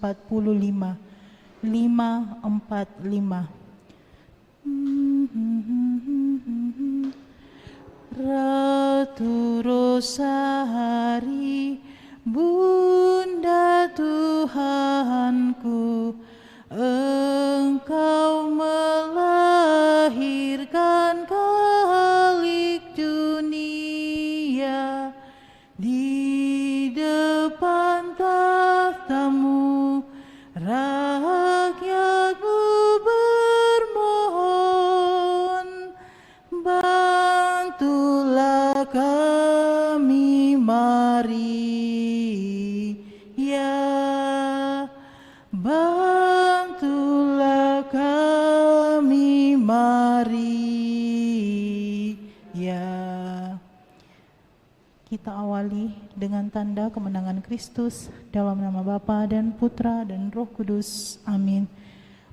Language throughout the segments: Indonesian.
545. Ratu Rosari, Bunda Tuhanku, Engkau melahirkan khalik dunia. Di depan tahtamu rakyatmu bermohon, bantulah kami Maria, bantulah kami Maria. Kita awali dengan tanda kemenangan Kristus dalam nama Bapa dan Putra dan Roh Kudus. Amin.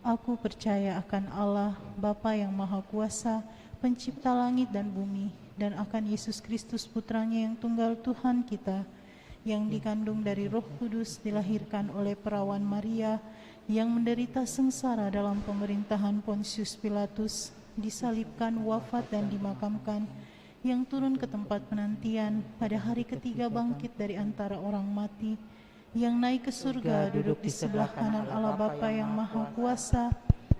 Aku percaya akan Allah, Bapa yang Maha Kuasa, Pencipta langit dan bumi, dan akan Yesus Kristus Putranya yang tunggal Tuhan kita, yang dikandung dari Roh Kudus, dilahirkan oleh perawan Maria, yang menderita sengsara dalam pemerintahan Pontius Pilatus, disalibkan, wafat dan dimakamkan, yang turun ke tempat penantian, pada hari ketiga bangkit dari antara orang mati, yang naik ke surga, duduk di sebelah kanan Allah Bapa yang Maha Kuasa.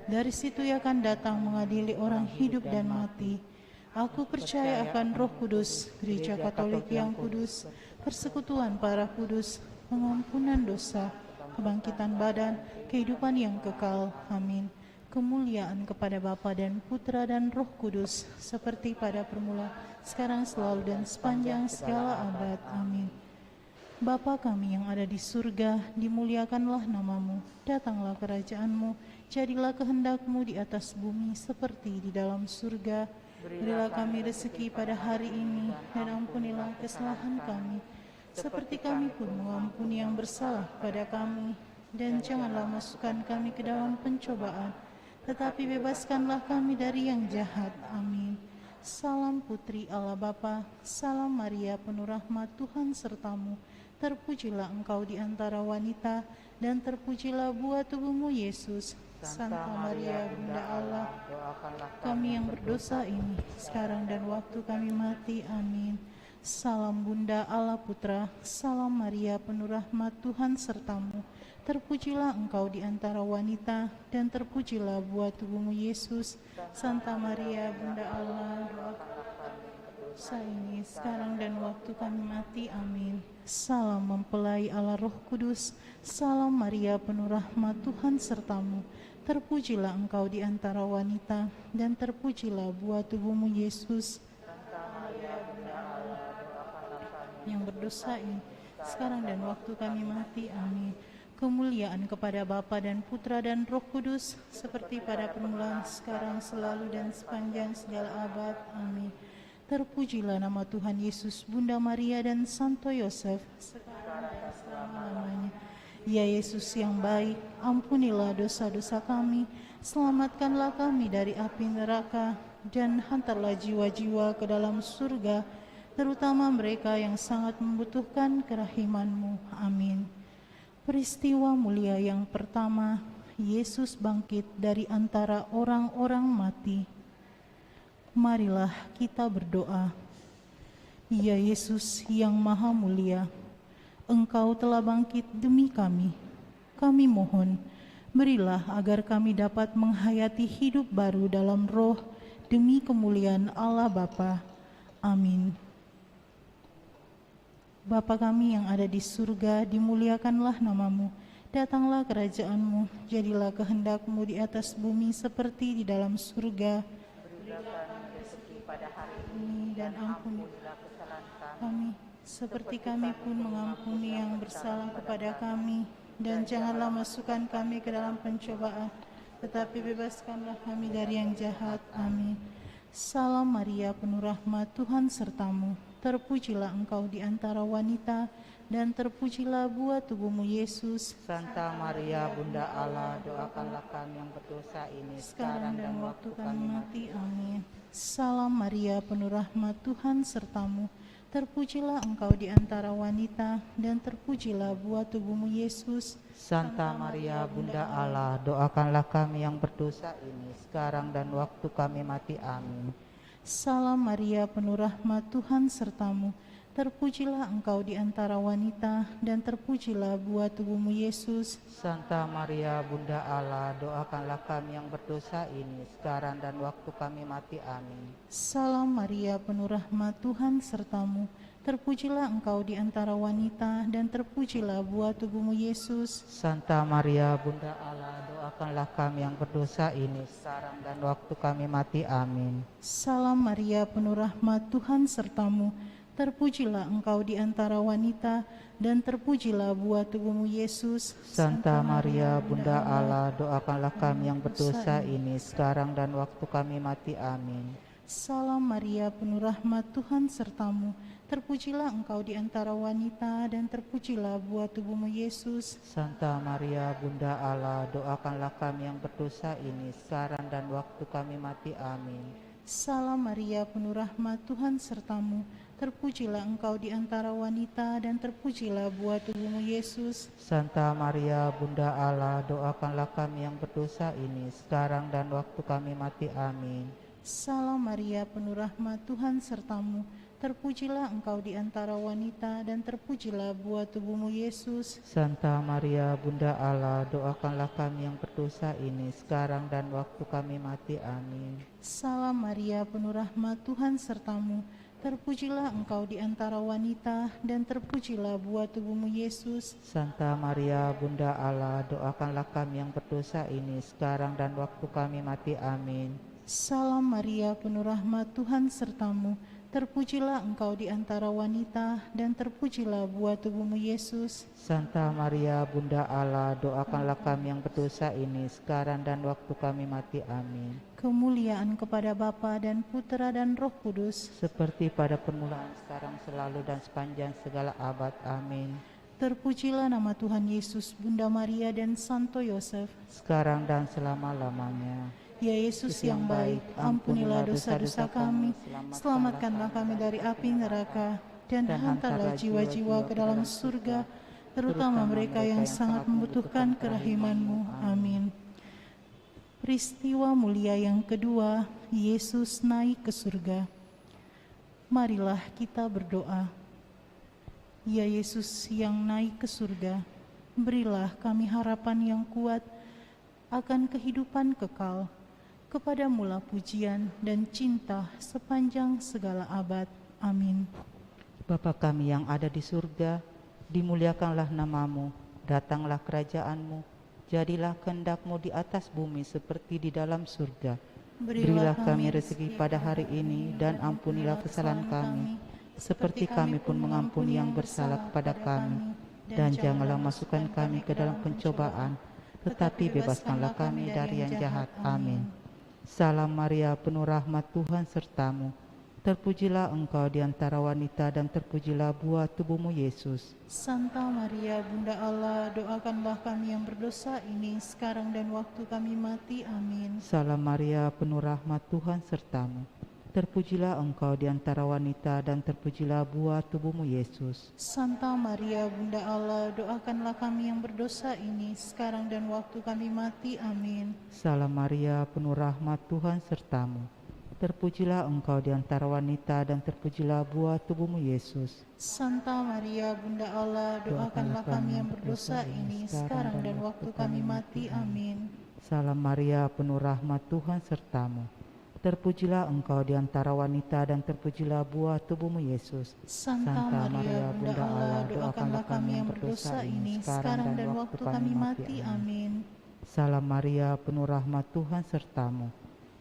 Dari situ Ia akan datang mengadili orang hidup dan mati. Aku percaya akan Roh Kudus, Gereja Katolik yang kudus, persekutuan para kudus, pengampunan dosa, kebangkitan badan, kehidupan yang kekal. Amin. Kemuliaan kepada Bapa dan Putra dan Roh Kudus, seperti pada permulaan, sekarang, selalu, dan sepanjang segala abad. Amin. Bapa kami yang ada di surga, dimuliakanlah namamu, datanglah kerajaan-Mu, jadilah kehendak-Mu di atas bumi seperti di dalam surga. Berilah kami rezeki pada hari ini, dan ampunilah kesalahan kami, seperti kami pun mengampuni yang bersalah pada kami. Dan janganlah masukkan kami ke dalam pencobaan, tetapi bebaskanlah kami dari yang jahat. Amin. Salam Putri Allah Bapa, salam Maria penuh rahmat, Tuhan sertamu. Terpujilah engkau di antara wanita, dan terpujilah buah tubuhmu Yesus. Santa Maria Bunda Allah, kami yang berdosa ini, sekarang dan waktu kami mati. Amin. Salam Bunda Allah Putra, salam Maria penuh rahmat, Tuhan sertamu. Terpujilah engkau di antara wanita, dan terpujilah buah tubuhmu Yesus. Santa Maria Bunda Allah, dosa ini, sekarang dan waktu kami mati. Amin. Salam mempelai Allah Roh Kudus, salam Maria penuh rahmat, Tuhan sertamu. Terpujilah engkau di antara wanita, dan terpujilah buah tubuhmu Yesus. Santa Maria Bunda Allah, yang berdosa ini, sekarang dan waktu kami mati. Amin. Kemuliaan kepada Bapa dan Putra dan Roh Kudus, seperti pada permulaan, sekarang, selalu, dan sepanjang segala abad. Amin. Terpujilah nama Tuhan Yesus, Bunda Maria dan Santo Yosef, sekarang dan selama-lamanya. Ya Yesus yang baik, ampunilah dosa-dosa kami, selamatkanlah kami dari api neraka, dan hantarlah jiwa-jiwa ke dalam surga, terutama mereka yang sangat membutuhkan kerahiman-Mu. Amin. Peristiwa mulia yang pertama, Yesus bangkit dari antara orang-orang mati. Marilah kita berdoa. Ya Yesus yang maha mulia, Engkau telah bangkit demi kami. Kami mohon, berilah agar kami dapat menghayati hidup baru dalam roh demi kemuliaan Allah Bapa. Amin. Bapa kami yang ada di surga, dimuliakanlah namamu. Datanglah kerajaan-Mu, jadilah kehendak-Mu di atas bumi seperti di dalam surga. Berilah kami rezeki pada hari ini, dan ampunilah kesalahan kami, seperti kami pun mengampuni yang bersalah kepada kami. Dan janganlah masukkan kami ke dalam pencobaan, tetapi bebaskanlah kami dari yang jahat. Amin. Salam Maria penuh rahmat, Tuhan sertamu. Terpujilah engkau di antara wanita, dan terpujilah buah tubuhmu Yesus. Santa Maria Bunda Allah, doakanlah kami yang berdosa ini, sekarang dan waktu kami mati. Amin. Salam Maria penuh rahmat, Tuhan sertamu. Terpujilah engkau di antara wanita, dan terpujilah buah tubuhmu Yesus. Santa Maria Bunda Allah, doakanlah kami yang berdosa ini sekarang dan waktu kami mati. Amin. Salam Maria, penuh rahmat, Tuhan sertamu. Terpujilah engkau di antara wanita, dan terpujilah buah tubuhmu Yesus. Santa Maria Bunda Allah, doakanlah kami yang berdosa ini sekarang dan waktu kami mati. Amin. Salam Maria, penuh rahmat, Tuhan sertamu. Terpujilah engkau di antara wanita, dan terpujilah buah tubuhmu Yesus. Santa Maria Bunda Allah, doakanlah kami yang berdosa ini sekarang dan waktu kami mati. Amin. Salam Maria, penuh rahmat, Tuhan sertamu. Terpujilah engkau di antara wanita, dan terpujilah buah tubuhmu Yesus. Santa Maria Bunda Allah, doakanlah kami yang berdosa ini sekarang dan waktu kami mati. Amin. Salam Maria, penuh rahmat, Tuhan sertamu. Terpujilah engkau di antara wanita, dan terpujilah buah tubuhmu Yesus. Santa Maria Bunda Allah, doakanlah kami yang berdosa ini sekarang dan waktu kami mati. Amin. Salam Maria, penuh rahmat, Tuhan sertamu. Terpujilah engkau di antara wanita, dan terpujilah buah tubuhmu Yesus. Santa Maria Bunda Allah, doakanlah kami yang berdosa ini sekarang dan waktu kami mati. Amin. Salam Maria, penuh rahmat, Tuhan sertamu. Terpujilah engkau di antara wanita, dan terpujilah buah tubuhmu Yesus. Santa Maria Bunda Allah, doakanlah kami yang berdosa ini sekarang dan waktu kami mati. Amin. Salam Maria, penuh rahmat, Tuhan sertamu. Terpujilah engkau di antara wanita, dan terpujilah buah tubuhmu Yesus. Santa Maria Bunda Allah, doakanlah kami yang berdosa ini sekarang dan waktu kami mati. Amin. Salam Maria, penuh rahmat, Tuhan sertamu. Terpujilah engkau di antara wanita, dan terpujilah buah tubuhmu Yesus. Santa Maria Bunda Allah, doakanlah kami yang berdosa ini sekarang dan waktu kami mati. Amin. Kemuliaan kepada Bapa dan Putra dan Roh Kudus, Seperti pada permulaan, sekarang, selalu, dan sepanjang segala abad. Amin. terpujilah nama Tuhan Yesus, Bunda Maria dan Santo Yosef. Sekarang dan selama-lamanya. Ya Yesus yang baik, ampunilah dosa-dosa kami, selamatkanlah kami dari api neraka, dan hantarlah jiwa-jiwa ke dalam surga, terutama mereka yang sangat membutuhkan kerahiman-Mu. Amin. Peristiwa mulia yang kedua, Yesus naik ke surga. Marilah kita berdoa. Ya Yesus yang naik ke surga, berilah kami harapan yang kuat akan kehidupan kekal. Kepadamulah pujian dan cinta sepanjang segala abad. Amin. Bapa kami yang ada di surga, dimuliakanlah namamu, datanglah kerajaanmu, jadilah kehendak-Mu di atas bumi seperti di dalam surga. Berilah kami rezeki pada hari ini, dan ampunilah kesalahan kami, seperti kami pun mengampuni yang bersalah kepada kami. Dan janganlah masukkan kami ke dalam pencobaan, tetapi bebaskanlah kami dari yang jahat. Amin. Salam Maria, penuh rahmat, Tuhan sertamu. Terpujilah engkau di antara wanita, dan terpujilah buah tubuhmu Yesus. Santa Maria, Bunda Allah, doakanlah kami yang berdosa ini sekarang dan waktu kami mati. Amin. Salam Maria, penuh rahmat, Tuhan sertamu. Terpujilah engkau di antara wanita, dan terpujilah buah tubuhmu Yesus. Santa Maria, Bunda Allah, doakanlah kami yang berdosa ini sekarang dan waktu kami mati. Amin. Salam Maria, penuh rahmat, Tuhan sertamu. Terpujilah engkau di antara wanita, dan terpujilah buah tubuhmu Yesus. Santa Maria, Bunda Allah, doakanlah kami yang berdosa ini sekarang dan waktu kami mati. Amin. Salam Maria, penuh rahmat, Tuhan sertamu. Terpujilah engkau di antara wanita, dan terpujilah buah tubuhmu Yesus. Santa Maria, Bunda Allah, doakanlah kami yang berdosa ini sekarang dan waktu kami mati. Amin. Salam Maria, penuh rahmat, Tuhan sertamu.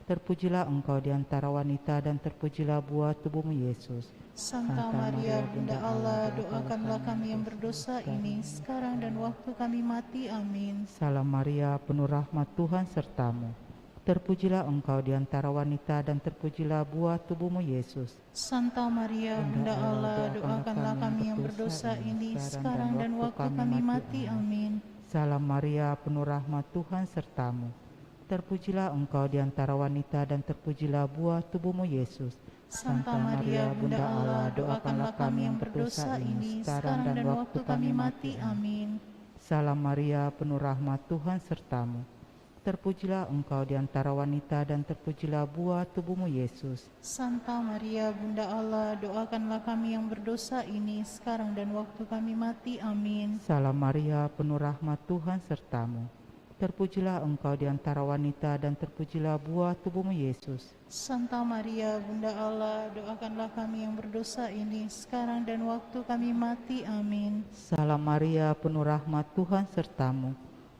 Terpujilah engkau di antara wanita, dan terpujilah buah tubuhmu Yesus. Santa Maria, Bunda Allah, doakanlah kami yang berdosa ini sekarang dan waktu kami mati. Amin. Salam Maria, penuh rahmat, Tuhan sertamu. Terpujilah engkau di antara wanita, dan terpujilah buah tubuhmu Yesus. Santa Maria, Bunda Allah, doakanlah kami yang berdosa ini sekarang dan waktu kami mati. Amin. Salam Maria, penuh rahmat, Tuhan sertamu. Terpujilah engkau di antara wanita, dan terpujilah buah tubuhmu Yesus. Santa Maria Bunda Allah, doakanlah kami yang berdosa ini sekarang dan waktu kami mati. Amin. Salam Maria, penuh rahmat, Tuhan sertamu. Terpujilah engkau di antara wanita dan terpujilah buah tubuhmu Yesus. Santa Maria Bunda Allah, doakanlah kami yang berdosa ini sekarang dan waktu kami mati. Amin. Salam Maria, penuh rahmat, Tuhan sertamu. Terpujilah engkau di antara wanita dan terpujilah buah tubuhmu Yesus. Santa Maria Bunda Allah, doakanlah kami yang berdosa ini sekarang dan waktu kami mati. Amin. Salam Maria, penuh rahmat, Tuhan sertamu.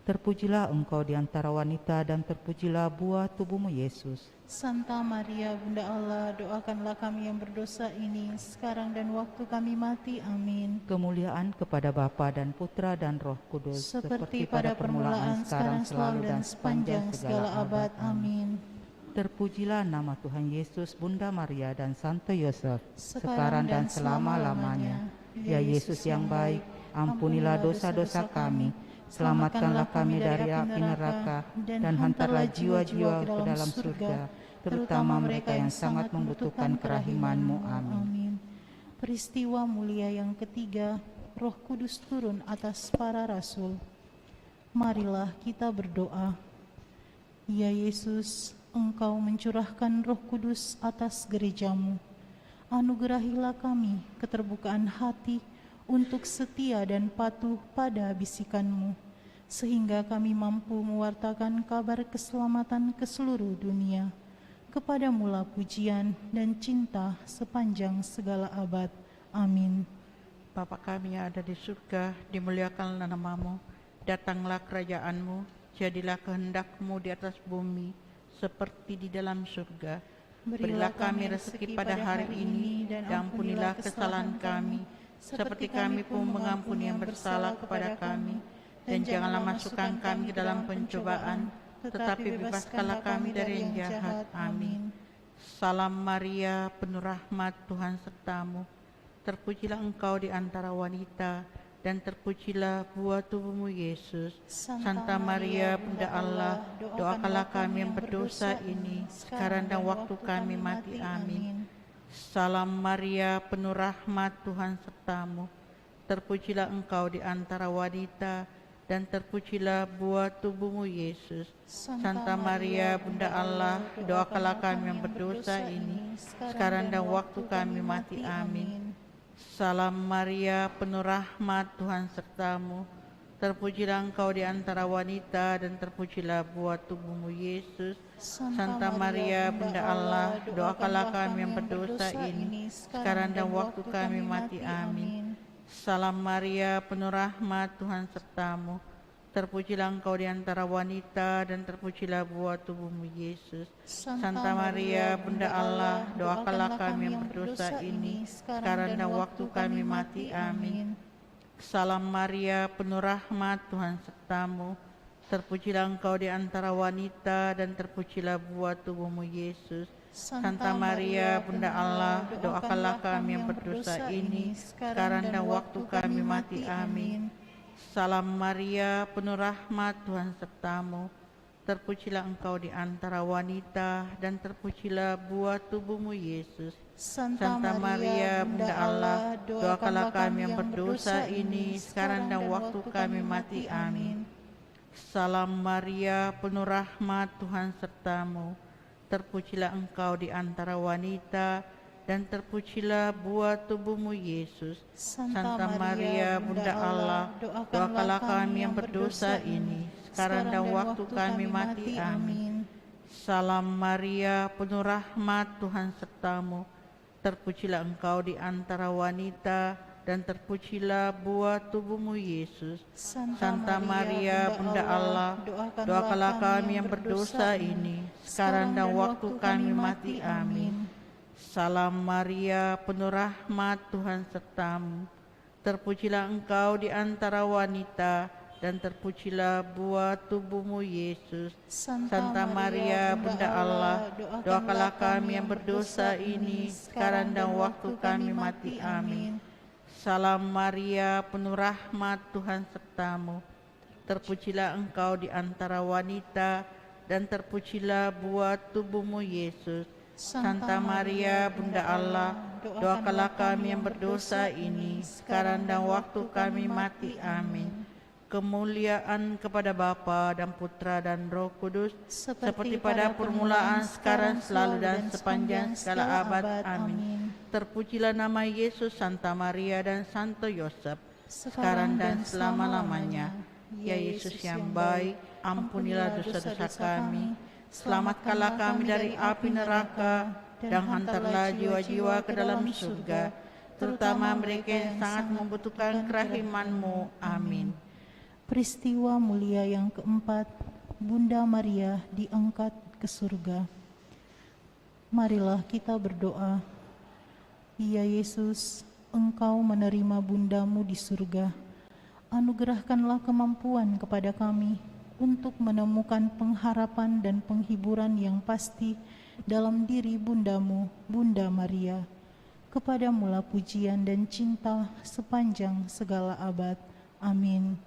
Terpujilah engkau di antara wanita dan terpujilah buah tubuhmu Yesus. Santa Maria Bunda Allah, doakanlah kami yang berdosa ini sekarang dan waktu kami mati. Amin. Kemuliaan kepada Bapa dan Putra dan Roh Kudus, Seperti pada permulaan, sekarang, selalu, dan sepanjang segala abad. Amin. Terpujilah nama Tuhan Yesus, Bunda Maria dan Santo Yosef, Sekarang dan selama-lamanya. Ya Yesus yang baik, ampunilah dosa-dosa kami, selamatkanlah kami dari api neraka, dan hantarlah jiwa-jiwa ke dalam surga, terutama mereka yang sangat membutuhkan kerahiman-Mu. Amin. Peristiwa mulia yang ketiga, Roh Kudus turun atas para rasul. Marilah kita berdoa. Ya Yesus, Engkau mencurahkan Roh Kudus atas gereja-Mu. Anugerahilah kami keterbukaan hati untuk setia dan patuh pada bisikan-Mu, sehingga kami mampu mewartakan kabar keselamatan ke seluruh dunia. Kepadamu-lah pujian dan cinta sepanjang segala abad. Amin. Bapa kami yang ada di surga, dimuliakanlah nama-Mu, datanglah kerajaan-Mu, jadilah kehendak-Mu di atas bumi, seperti di dalam surga. Berilah kami rezeki pada hari ini, dan ampunilah kesalahan kami, seperti kami pun mengampuni yang bersalah kepada kami. Dan janganlah masukkan kami ke dalam pencobaan, tetapi bebaskanlah kami dari yang jahat. Amin. Salam Maria, penuh rahmat, Tuhan sertamu. Terpujilah engkau di antara wanita, dan terpujilah buah tubuhmu Yesus. Santa Maria Bunda Allah, doakanlah kami yang berdosa ini sekarang dan waktu kami mati. Amin. Salam Maria, penuh rahmat, Tuhan sertamu. Terpujilah engkau di antara wanita, dan terpujilah buah tubuhmu Yesus. Santa Maria Bunda Allah, doakanlah kami yang berdosa ini sekarang dan waktu kami mati. Amin. Salam Maria, penuh rahmat, Tuhan sertamu. Terpujilah engkau di antara wanita, dan terpujilah buah tubuhmu Yesus. Santa Maria Bunda Allah, doakanlah kami yang berdosa ini sekarang dan waktu kami mati. Amin. Salam Maria, penuh rahmat, Tuhan sertamu. Terpujilah engkau di antara wanita, dan terpujilah buah tubuhmu Yesus. Santa Maria Bunda Allah, doakanlah kami yang berdosa ini sekarang dan waktu kami mati. Amin. Salam Maria, penuh rahmat, Tuhan sertamu. Terpujilah engkau di antara wanita, dan terpujilah buah tubuhmu Yesus. Santa Maria Bunda Allah, doakanlah kami yang berdosa ini sekarang dan waktu kami mati. Amin. Salam Maria, penuh rahmat, Tuhan sertamu. Terpujilah engkau di antara wanita, dan terpujilah buah tubuhmu Yesus. Santa Maria Bunda Allah, doakanlah kami yang berdosa ini sekarang dan waktu kami mati. Amin. Salam Maria, penuh rahmat, Tuhan sertamu. Terpujilah engkau di antara wanita, dan terpujilah buah tubuhmu Yesus. Santa Maria Bunda Allah, doakanlah kami yang berdosa ini sekarang dan waktu kami mati. Amin. Salam Maria, penuh rahmat, Tuhan sertamu. Terpujilah engkau di antara wanita, dan terpujilah buah tubuhmu Yesus. Santa Maria Bunda Allah, doakanlah kami yang berdosa ini sekarang dan waktu kami mati. Amin. Salam Maria, penuh rahmat, Tuhan sertamu. Terpujilah engkau di antara wanita, dan terpujilah buah tubuhmu Yesus. Santa Maria Bunda Allah, doakanlah kami yang berdosa ini sekarang dan waktu kami mati. Amin. Salam Maria, penuh rahmat, Tuhan sertamu. Terpujilah engkau di antara wanita, dan terpujilah buah tubuhmu Yesus. Santa Maria, Bunda Allah, doakanlah kami yang berdosa ini, sekarang dan waktu kami mati. Amin. Kemuliaan kepada Bapa dan Putra dan Roh Kudus, seperti pada permulaan, sekarang, selalu, dan sepanjang segala abad. Amin. Terpujilah nama Yesus, Santa Maria, dan Santo Yosef, sekarang dan selama-lamanya. Ya Yesus yang baik, ampunilah dosa-dosa kami, selamatkanlah kami dari api neraka, dan hantarlah jiwa-jiwa ke dalam surga, terutama mereka yang sangat membutuhkan kerahiman-Mu. Amin. Peristiwa mulia yang keempat, Bunda Maria diangkat ke surga. Marilah kita berdoa. Ya Yesus, Engkau menerima bundamu di surga. Anugerahkanlah kemampuan kepada kami untuk menemukan pengharapan dan penghiburan yang pasti dalam diri bundamu, Bunda Maria. Kepadamulah pujian dan cinta sepanjang segala abad. Amin.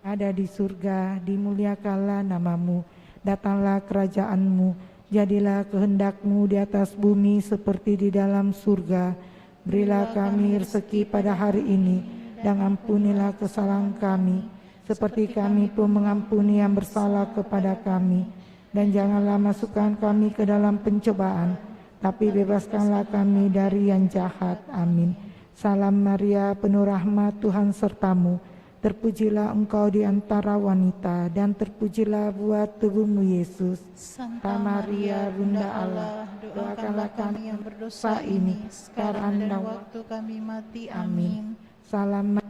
Ada di surga, dimuliakanlah namamu, datanglah kerajaanmu, jadilah kehendak-Mu di atas bumi seperti di dalam surga. Berilah kami rezeki pada hari ini, dan ampunilah kesalahan kami, seperti kami pun mengampuni yang bersalah kepada kami. Dan janganlah masukkan kami ke dalam pencobaan, tapi bebaskanlah kami dari yang jahat. Amin. Salam Maria, penuh rahmat, Tuhan sertamu. Terpujilah engkau di antara wanita, dan terpujilah buat tubuhmu Yesus. Santa Maria, Bunda Allah, doakanlah kami yang berdosa ini, sekarang dan waktu kami mati. Amin. Salam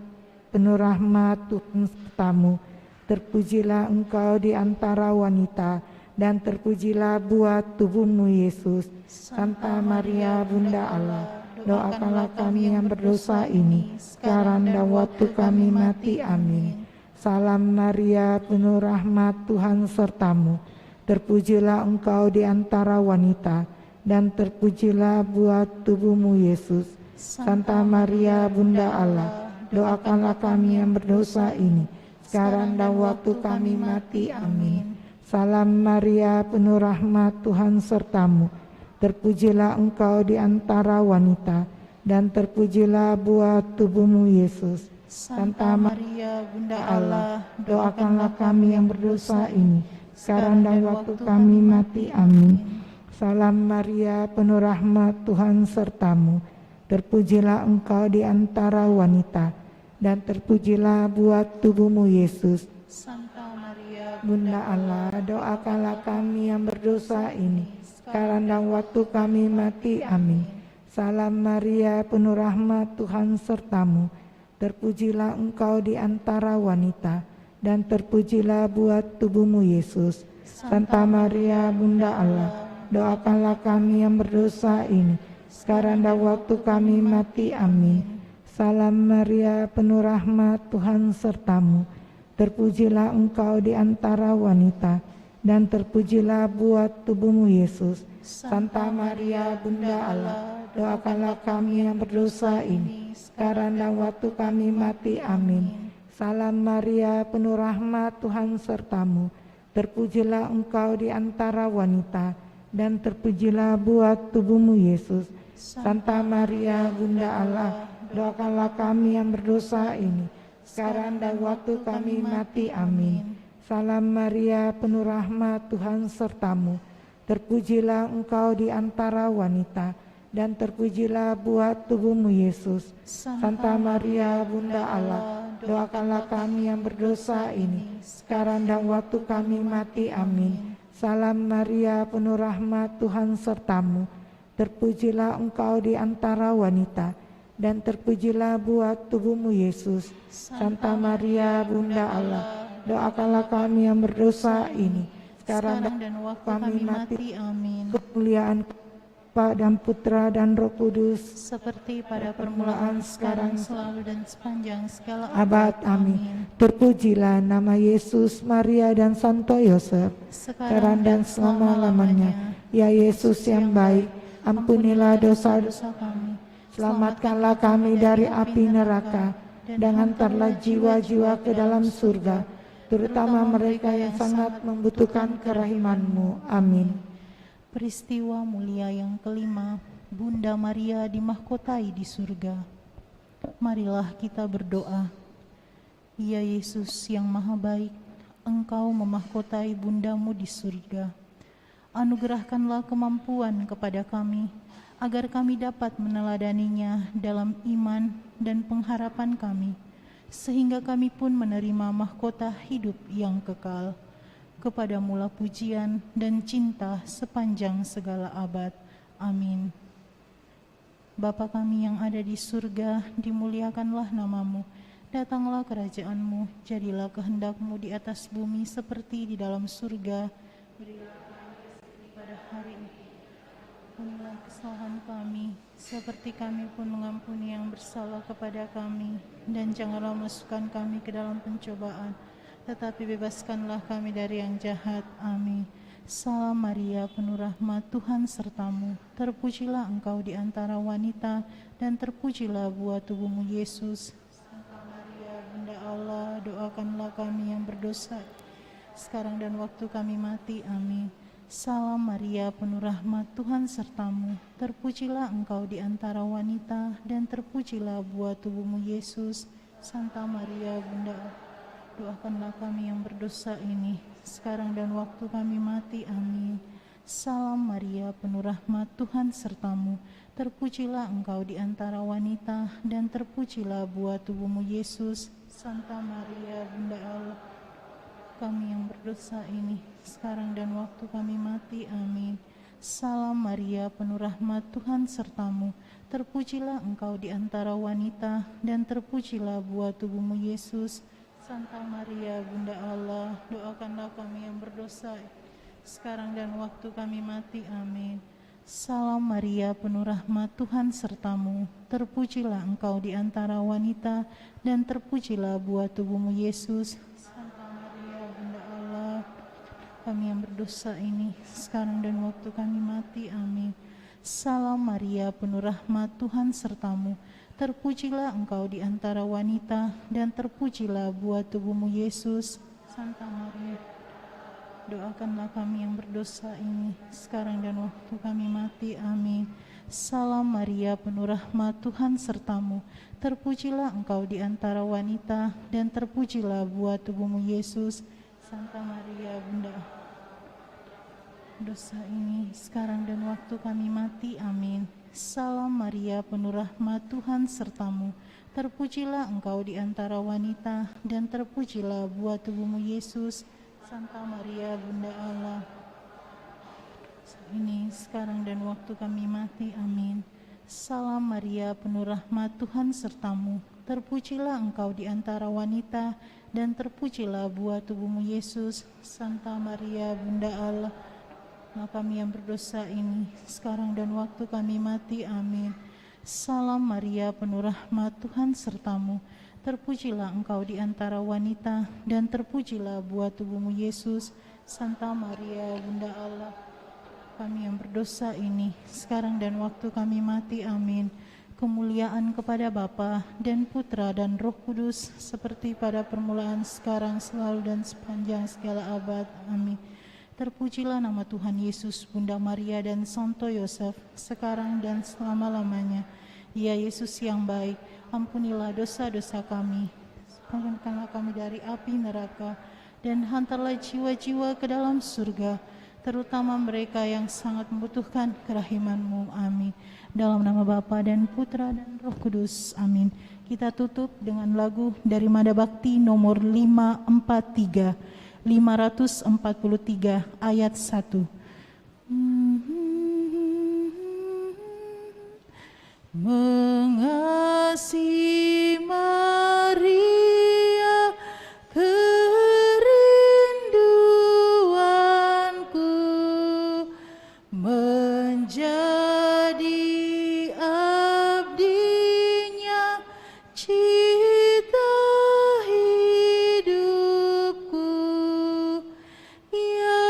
penuh rahmat, Tuhan sertamu. Terpujilah engkau di antara wanita, dan terpujilah buat tubuhmu Yesus. Santa Maria, Bunda Allah, doakanlah kami yang berdosa ini, sekarang dan waktu kami mati. Amin. Salam Maria, penuh rahmat, Tuhan sertamu. Terpujilah engkau di antara wanita, dan terpujilah buat tubuhmu Yesus. Santa Maria, Bunda Allah, doakanlah kami yang berdosa ini, sekarang dan waktu kami mati. Amin. Salam Maria, penuh rahmat, Tuhan sertamu. Terpujilah engkau di antara wanita, dan terpujilah buat tubuhmu Yesus. Santa Maria, Bunda Allah, doakanlah kami yang berdosa ini, sekarang dan waktu kami mati. Amin. Salam Maria, penuh rahmat, Tuhan sertamu. Terpujilah engkau di antara wanita, dan terpujilah buat tubuhmu Yesus. Santa Maria, Bunda Allah, doakanlah kami yang berdosa ini, sekarang dan waktu kami mati. Amin. Salam Maria, penuh rahmat, Tuhan sertamu. Terpujilah engkau di antara wanita, dan terpujilah buat tubuhmu Yesus. Santa Maria, Bunda Allah, doakanlah kami yang berdosa ini, sekarang dan waktu kami mati. Amin. Salam Maria, penuh rahmat, Tuhan sertamu. Terpujilah engkau di antara wanita, dan terpujilah buat tubuhmu Yesus. Santa Maria, Bunda Allah, doakanlah kami yang berdosa ini, sekarang dan waktu kami mati. Amin. Salam Maria, penuh rahmat, Tuhan sertamu. Terpujilah engkau di antara wanita, dan terpujilah buat tubuhmu Yesus. Santa Maria, Bunda Allah, doakanlah kami yang berdosa ini, sekarang dan waktu kami mati. Amin. Salam Maria, penuh rahmat, Tuhan sertamu. Terpujilah engkau di antara wanita, dan terpujilah buat tubuhmu Yesus. Santa Maria, Bunda Allah, doakanlah kami yang berdosa ini, sekarang dan waktu kami mati. Amin. Salam Maria, penuh rahmat, Tuhan sertamu. Terpujilah engkau di antara wanita, dan terpujilah buat tubuhmu Yesus. Santa Maria, Bunda Allah, doakanlah kami yang berdosa ini, sekarang dan waktu kami mati. Amin. Kemuliaan Bapa dan Putra dan Roh Kudus, Seperti pada permulaan, sekarang, selalu, dan sepanjang segala abad. Amin. Terpujilah nama Yesus, Maria, dan Santo Yosef, sekarang dan selama-lamanya. Ya Yesus yang baik, ampunilah dosa-dosa kami, selamatkanlah kami dari api neraka, dan hantarlah jiwa-jiwa ke dalam surga, terutama mereka yang sangat membutuhkan kerahiman-Mu. Amin. Peristiwa mulia yang kelima, Bunda Maria dimahkotai di surga. Marilah kita berdoa. Ya Yesus yang maha baik, Engkau memahkotai bundamu di surga. Anugerahkanlah kemampuan kepada kami, agar kami dapat meneladaninya dalam iman dan pengharapan kami, sehingga kami pun menerima mahkota hidup yang kekal. Kepadamulah pujian dan cinta sepanjang segala abad. Amin. Bapa kami yang ada di surga, dimuliakanlah namamu. Datanglah kerajaan-Mu, jadilah kehendak-Mu di atas bumi seperti di dalam surga. Berilah kami rezeki pada hari ini. Ampunilah kesalahan kami, seperti kami pun mengampuni yang bersalah kepada kami. Dan janganlah masukkan kami ke dalam pencobaan, tetapi bebaskanlah kami dari yang jahat. Amin. Salam Maria, penuh rahmat, Tuhan sertamu. Terpujilah engkau di antara wanita, dan terpujilah buah tubuhmu, Yesus. Santa Maria, Bunda Allah, doakanlah kami yang berdosa, sekarang dan waktu kami mati. Amin. Salam Maria, penuh rahmat, Tuhan sertamu. Terpujilah engkau di antara wanita, dan terpujilah buah tubuhmu, Yesus. Santa Maria, Bunda Allah, doakanlah kami yang berdosa ini, sekarang dan waktu kami mati. Amin. Salam Maria, penuh rahmat, Tuhan sertamu. Terpujilah engkau di antara wanita, dan terpujilah buah tubuhmu, Yesus. Santa Maria, Bunda Allah, kami yang berdosa ini, sekarang dan waktu kami mati. Amin. Salam Maria, penuh rahmat, Tuhan sertamu. Terpujilah engkau di antara wanita, dan terpujilah buah tubuhmu, Yesus. Santa Maria, Bunda Allah, doakanlah kami yang berdosa, sekarang dan waktu kami mati. Amin. Salam Maria, penuh rahmat, Tuhan sertamu. Terpujilah engkau di antara wanita, dan terpujilah buah tubuhmu, Yesus. Santa Maria, Bunda Allah, kami yang berdosa ini, sekarang dan waktu kami mati. Amin. Salam Maria, penuh rahmat, Tuhan sertamu. Terpujilah engkau di antara wanita, dan terpujilah buah tubuhmu, Yesus. Santa Maria, doakanlah kami yang berdosa ini, sekarang dan waktu kami mati. Amin. Salam Maria, penuh rahmat, Tuhan sertamu. Terpujilah engkau di antara wanita, dan terpujilah buah tubuhmu, Yesus. Santa Maria, Bunda dosa ini, sekarang dan waktu kami mati. Amin. Salam Maria, penuh rahmat, Tuhan sertamu. Terpujilah engkau di antara wanita, dan terpujilah buah tubuhmu, Yesus. Santa Maria, Bunda Allah, ini sekarang dan waktu kami mati. Amin. Salam Maria, penuh rahmat, Tuhan sertamu. Terpujilah engkau di antara wanita, dan terpujilah buah tubuhmu, Yesus. Santa Maria, Bunda Allah, kami yang berdosa ini, sekarang dan waktu kami mati. Amin. Salam Maria, penuh rahmat, Tuhan sertamu. Terpujilah engkau di antara wanita, dan terpujilah buah tubuhmu, Yesus. Santa Maria, Bunda Allah, kami yang berdosa ini, sekarang dan waktu kami mati. Amin. Kemuliaan kepada Bapa dan Putra dan Roh Kudus, seperti pada permulaan, sekarang, selalu, dan sepanjang segala abad. Amin. Terpujilah nama Tuhan Yesus, Bunda Maria, dan Santo Yosef, sekarang dan selama-lamanya. Ya Yesus yang baik, ampunilah dosa-dosa kami, selamatkanlah kami dari api neraka, dan hantarlah jiwa-jiwa ke dalam surga, terutama mereka yang sangat membutuhkan kerahiman-Mu. Amin. Dalam nama Bapa dan Putra dan Roh Kudus. Amin. Kita tutup dengan lagu dari Mada Bakti nomor 543 ayat 1. Mengasihi Maria, kerinduanku, menjadi abdinya, cita hidupku. Ya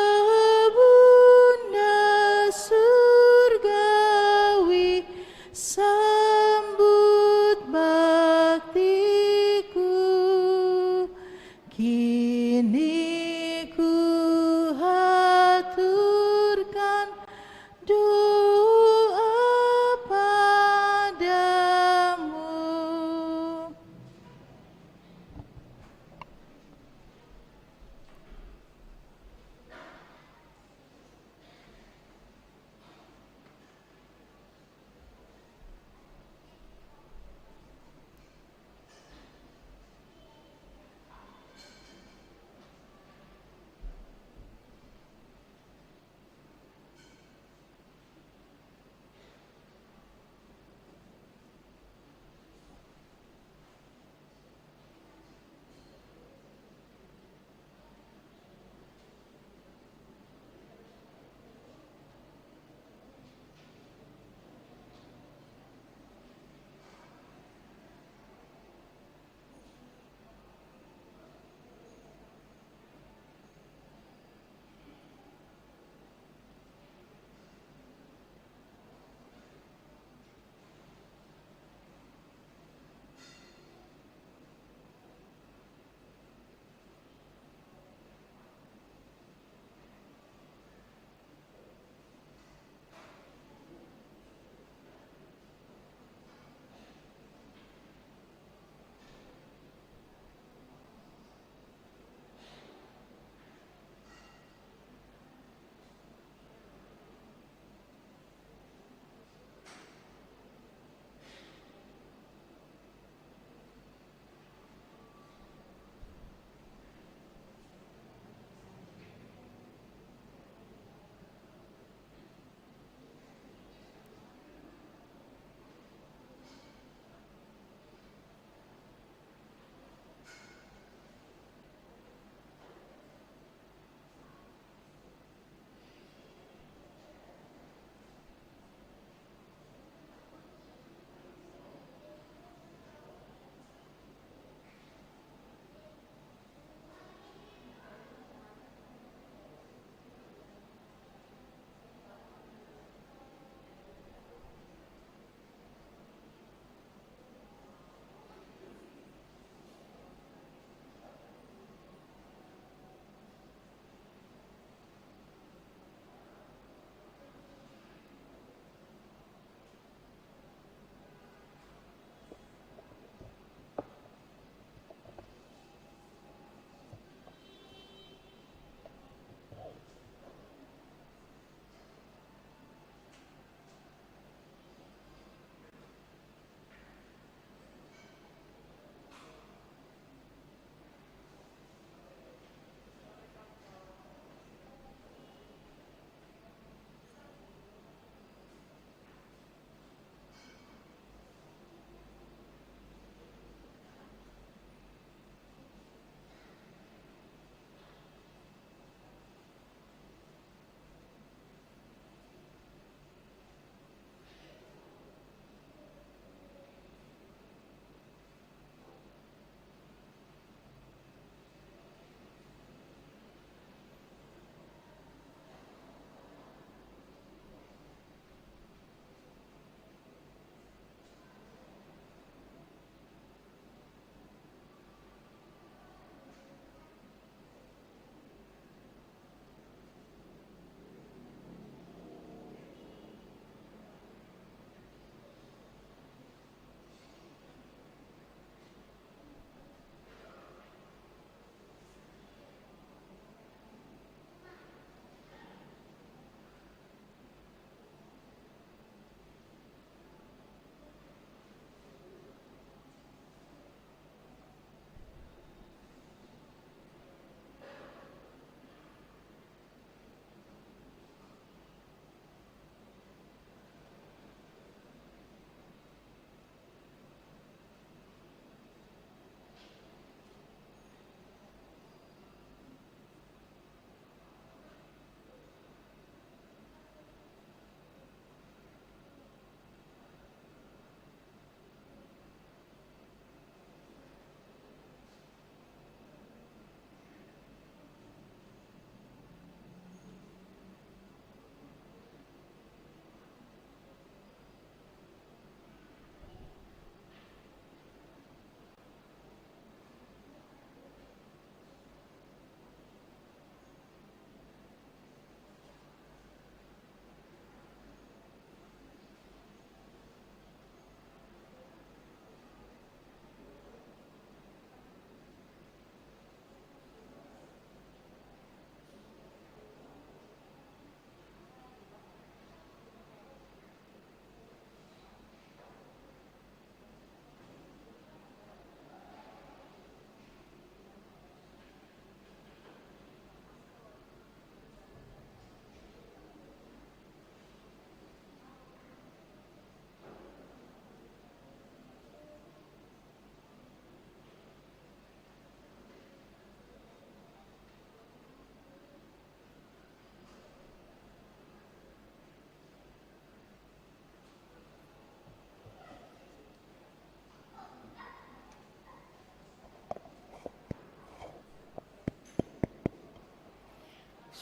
Bunda surgawi, sambut baktiku.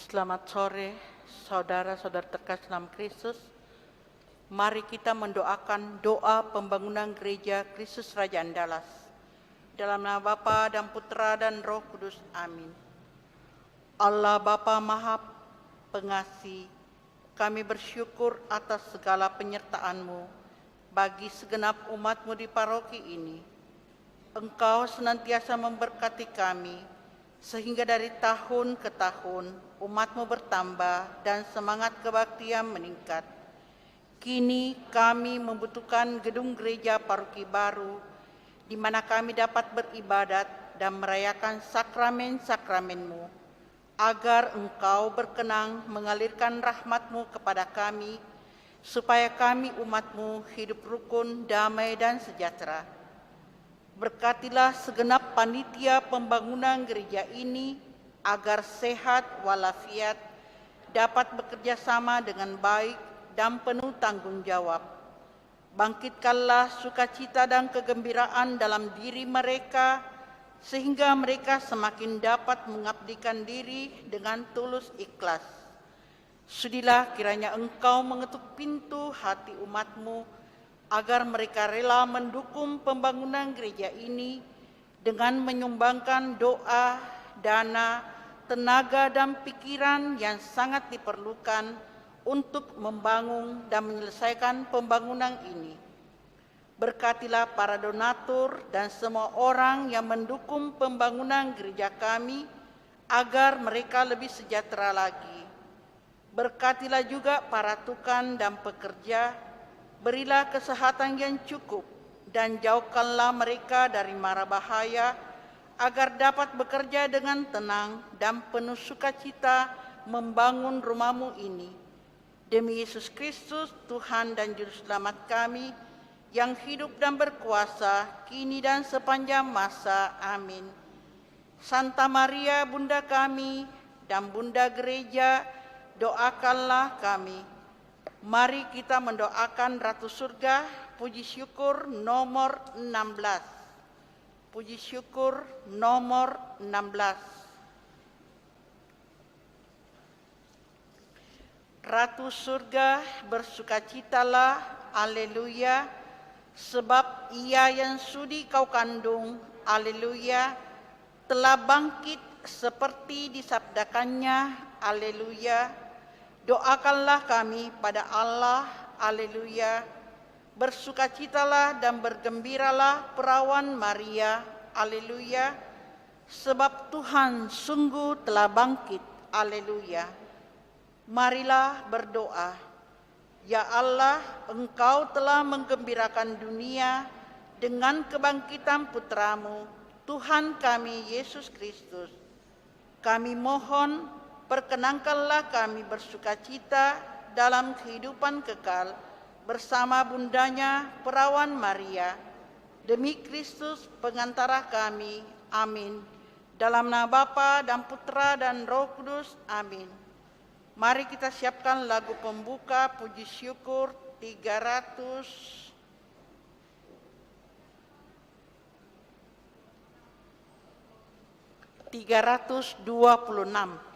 Selamat sore, saudara-saudara terkasih dalam Kristus. Mari kita mendoakan doa pembangunan gereja Kristus Raja Andalas. Dalam nama Bapa dan Putra dan Roh Kudus. Amin. Allah Bapa Maha Pengasih, kami bersyukur atas segala penyertaan-Mu bagi segenap umat-Mu di paroki ini. Engkau senantiasa memberkati kami, sehingga dari tahun ke tahun umat-Mu bertambah dan semangat kebaktian meningkat. Kini kami membutuhkan gedung gereja paroki baru, di mana kami dapat beribadat dan merayakan sakramen-sakramen-Mu, agar Engkau berkenan mengalirkan rahmat-Mu kepada kami, supaya kami umat-Mu hidup rukun, damai, dan sejahtera. Berkatilah segenap panitia pembangunan gereja ini agar sehat walafiat, dapat bekerja sama dengan baik dan penuh tanggung jawab. Bangkitkanlah sukacita dan kegembiraan dalam diri mereka, sehingga mereka semakin dapat mengabdikan diri dengan tulus ikhlas. Sudilah kiranya Engkau mengetuk pintu hati umat-Mu, agar mereka rela mendukung pembangunan gereja ini dengan menyumbangkan doa, dana, tenaga, dan pikiran yang sangat diperlukan untuk membangun dan menyelesaikan pembangunan ini. Berkatilah para donatur dan semua orang yang mendukung pembangunan gereja kami, agar mereka lebih sejahtera lagi. Berkatilah juga para tukang dan pekerja, berilah kesehatan yang cukup dan jauhkanlah mereka dari mara bahaya, agar dapat bekerja dengan tenang dan penuh sukacita membangun rumah-Mu ini. Demi Yesus Kristus, Tuhan dan Juru Selamat kami, yang hidup dan berkuasa kini dan sepanjang masa. Amin. Santa Maria, Bunda kami dan Bunda Gereja, doakanlah kami. Mari kita mendoakan Ratu Surga, puji syukur nomor 16. Puji syukur nomor 16. Ratu Surga, bersukacitalah, haleluya, sebab Ia yang sudi Kau kandung, haleluya, telah bangkit seperti disabdakannya, haleluya. Doakanlah kami pada Allah, haleluya. Bersukacitalah dan bergembiralah perawan Maria, haleluya, sebab Tuhan sungguh telah bangkit, haleluya. Marilah berdoa. Ya Allah, Engkau telah menggembirakan dunia dengan kebangkitan Putra-Mu, Tuhan kami Yesus Kristus. Kami mohon, perkenankanlah kami bersukacita dalam kehidupan kekal bersama bundanya perawan Maria. Demi Kristus pengantara kami. Amin. Dalam nama Bapa dan Putra dan Roh Kudus. Amin. Mari kita siapkan lagu pembuka puji syukur 326.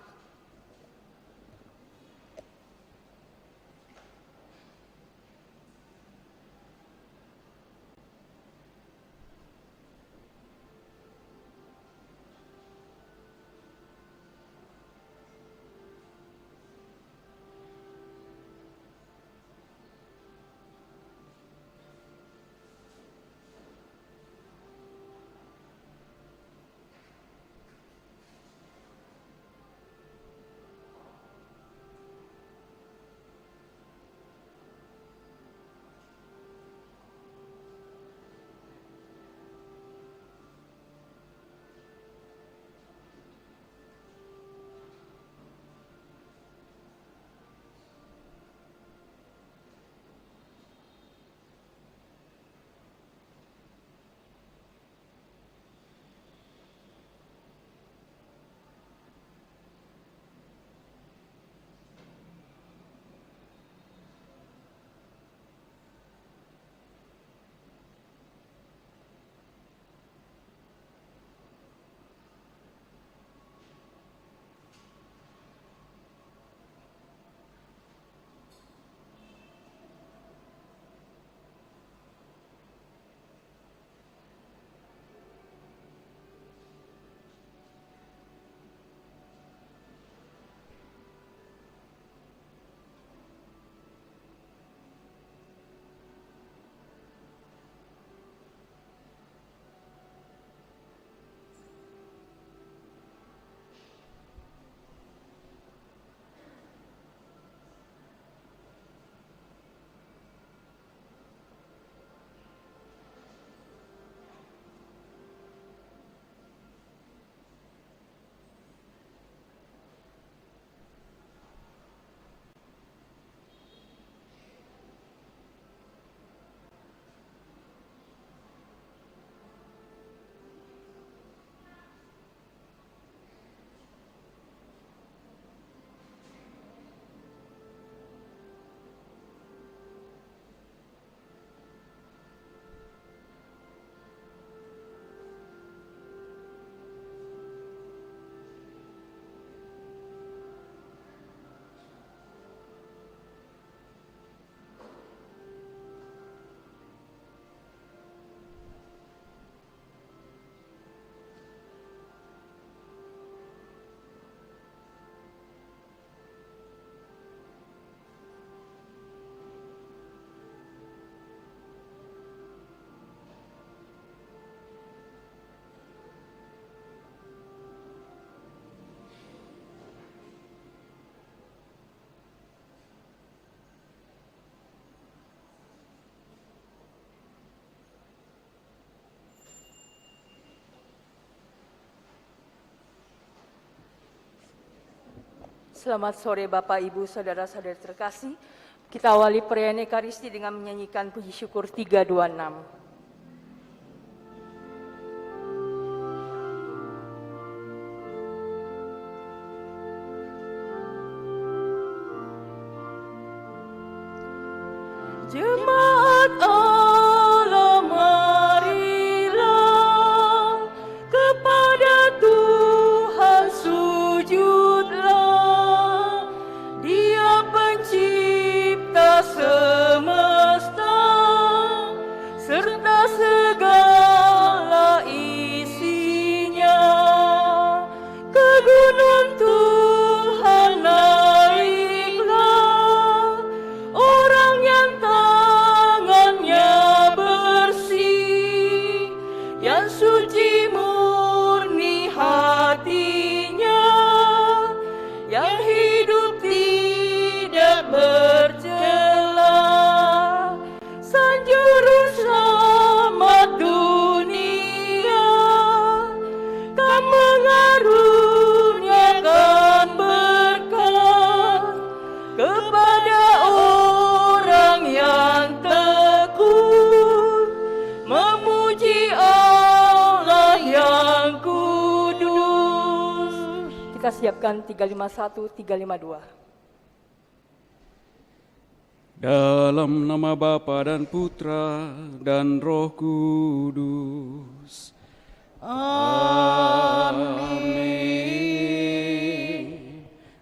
Selamat sore Bapak, Ibu, Saudara-saudari terkasih. Kita awali perayaan Ekaristi dengan menyanyikan puji syukur 326. Jemaat Allah, marilah kepada Tuhan sujudlah. Dia pencipta semesta serta segala isinya. Ke gunung Tuhan naiklah, orang yang tangannya bersih, yang suci murni hatinya, yang hidup tidak bercela. Sang Juru Selamat dunia kan mengaruniakan berkat kepada orang yang tekun memuji Allah yang kudus. Kita siapkan 351, 352. Dalam nama Bapa dan Putra dan Roh Kudus. Amin.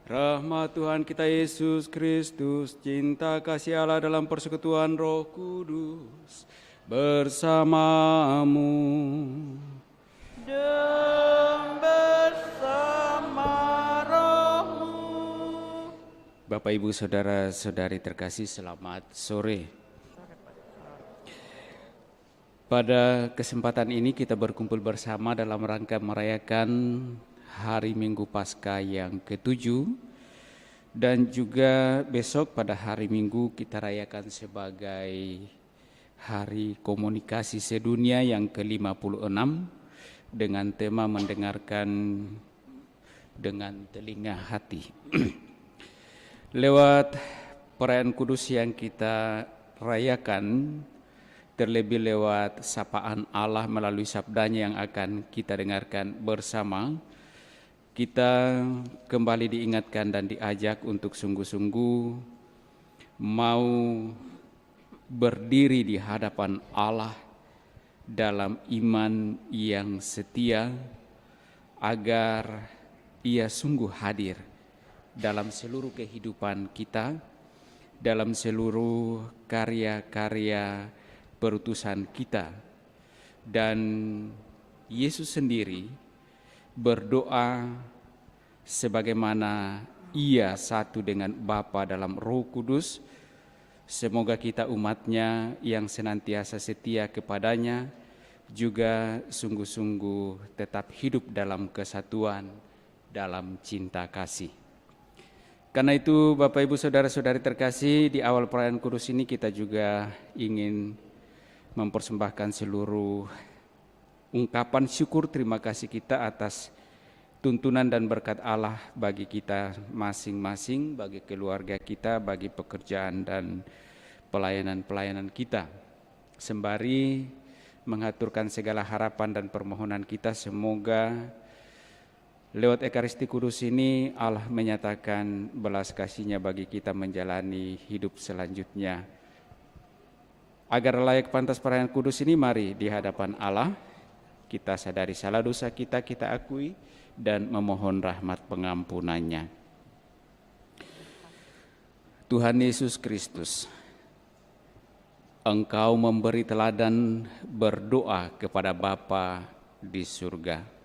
Rahmat Tuhan kita Yesus Kristus, cinta kasih Allah dalam persekutuan Roh Kudus bersamamu. Dan bersama rohmu. Bapak, Ibu, Saudara-saudari terkasih, selamat sore. Pada kesempatan ini kita berkumpul bersama dalam rangka merayakan Hari Minggu Paskah yang ke-7, dan juga besok pada hari Minggu kita rayakan sebagai Hari Komunikasi Sedunia yang ke-56 dengan tema mendengarkan dengan telinga hati. Lewat perayaan kudus yang kita rayakan, terlebih lewat sapaan Allah melalui sabdanya yang akan kita dengarkan bersama, kita kembali diingatkan dan diajak untuk sungguh-sungguh mau berdiri di hadapan Allah dalam iman yang setia, agar Ia sungguh hadir dalam seluruh kehidupan kita, dalam seluruh karya-karya perutusan kita. Dan Yesus sendiri berdoa sebagaimana Ia satu dengan Bapa dalam Roh Kudus. Semoga kita umatnya yang senantiasa setia kepadanya juga sungguh-sungguh tetap hidup dalam kesatuan, dalam cinta kasih. Karena itu Bapak, Ibu, Saudara-saudari terkasih, di awal perayaan kudus ini kita juga ingin mempersembahkan seluruh ungkapan syukur terima kasih kita atas tuntunan dan berkat Allah bagi kita masing-masing, bagi keluarga kita, bagi pekerjaan dan pelayanan-pelayanan kita. Sembari mengaturkan segala harapan dan permohonan kita, semoga lewat Ekaristi Kudus ini Allah menyatakan belas kasih-Nya bagi kita menjalani hidup selanjutnya. Agar layak pantas perayaan kudus ini, mari di hadapan Allah kita sadari salah dosa kita, kita akui dan memohon rahmat pengampunannya. Tuhan Yesus Kristus, Engkau memberi teladan berdoa kepada Bapa di surga.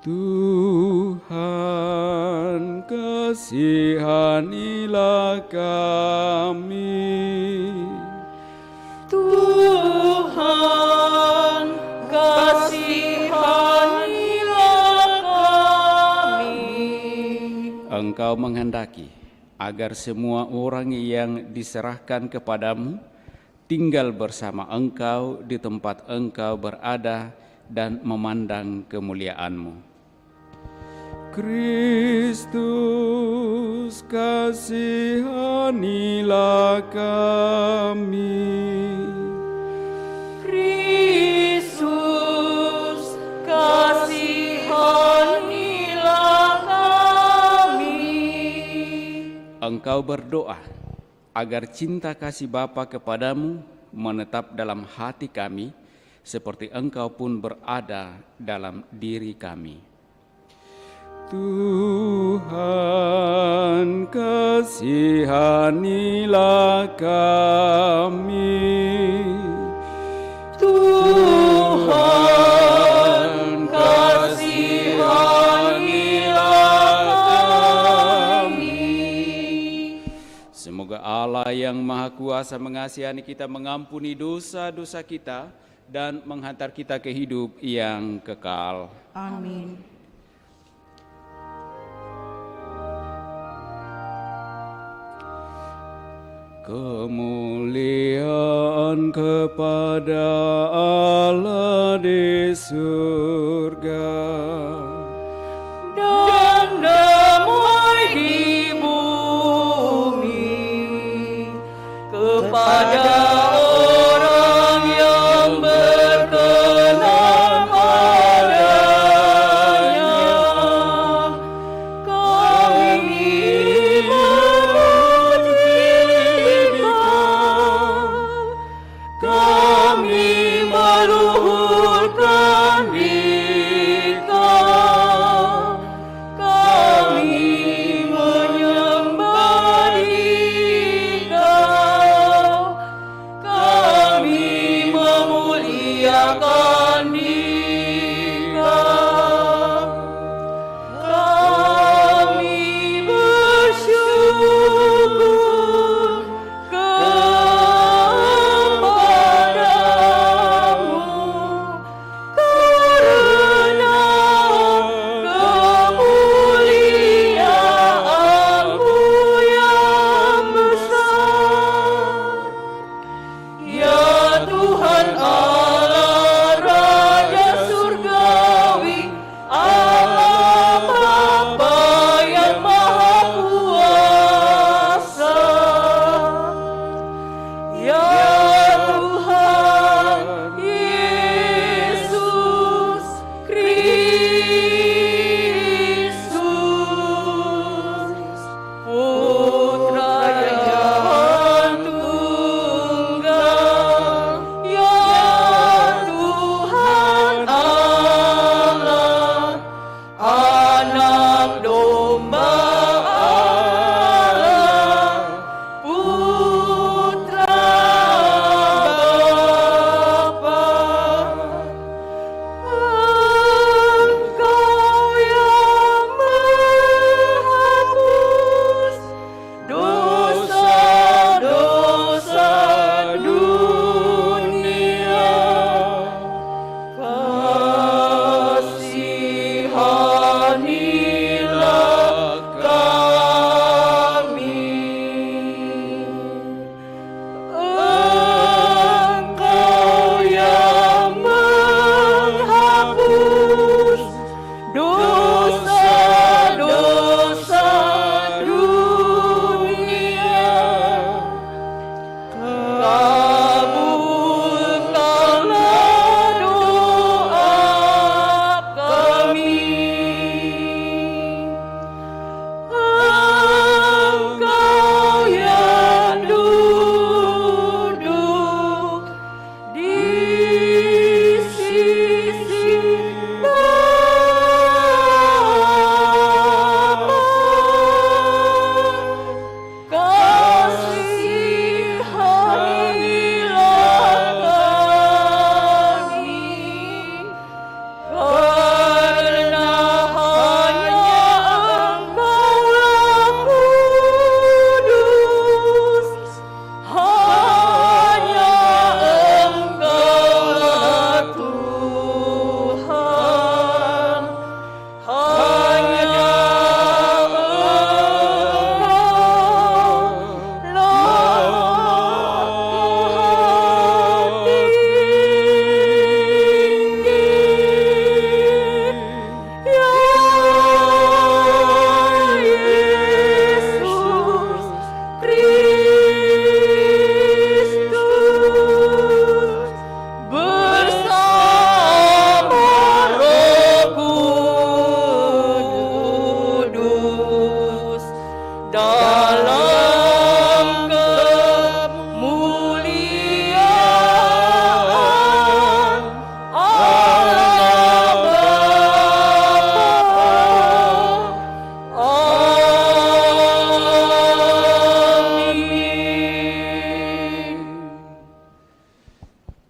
Tuhan, kasihanilah kami. Tuhan, kasihanilah kami. Engkau menghendaki agar semua orang yang diserahkan kepadamu tinggal bersama Engkau di tempat Engkau berada dan memandang kemuliaan-Mu. Kristus, kasihanilah kami. Kristus, kasihanilah kami. Engkau berdoa agar cinta kasih Bapa kepadamu menetap dalam hati kami, seperti Engkau pun berada dalam diri kami. Tuhan, kasihanilah kami. Tuhan, kasihanilah kami. Semoga Allah yang Maha Kuasa mengasihani kita, mengampuni dosa-dosa kita, dan menghantar kita ke hidup yang kekal. Amin. Kemuliaan kepada Allah di surga Dan damai di bumi kepada orang yang berkenan padanya. Kami memuji Kau, kami meluhurkan diri Kau, kami menyembah diri Kau, kami memuliakan diri Kau, kami bersyukur kepadamu karena kemuliaan-Mu yang besar. Ya Tuhan Allah Raja Surgawi, Allah Bapa yang Maha Kuasa. Ya Tuhan Yesus Kristus, Putra yang tunggal yang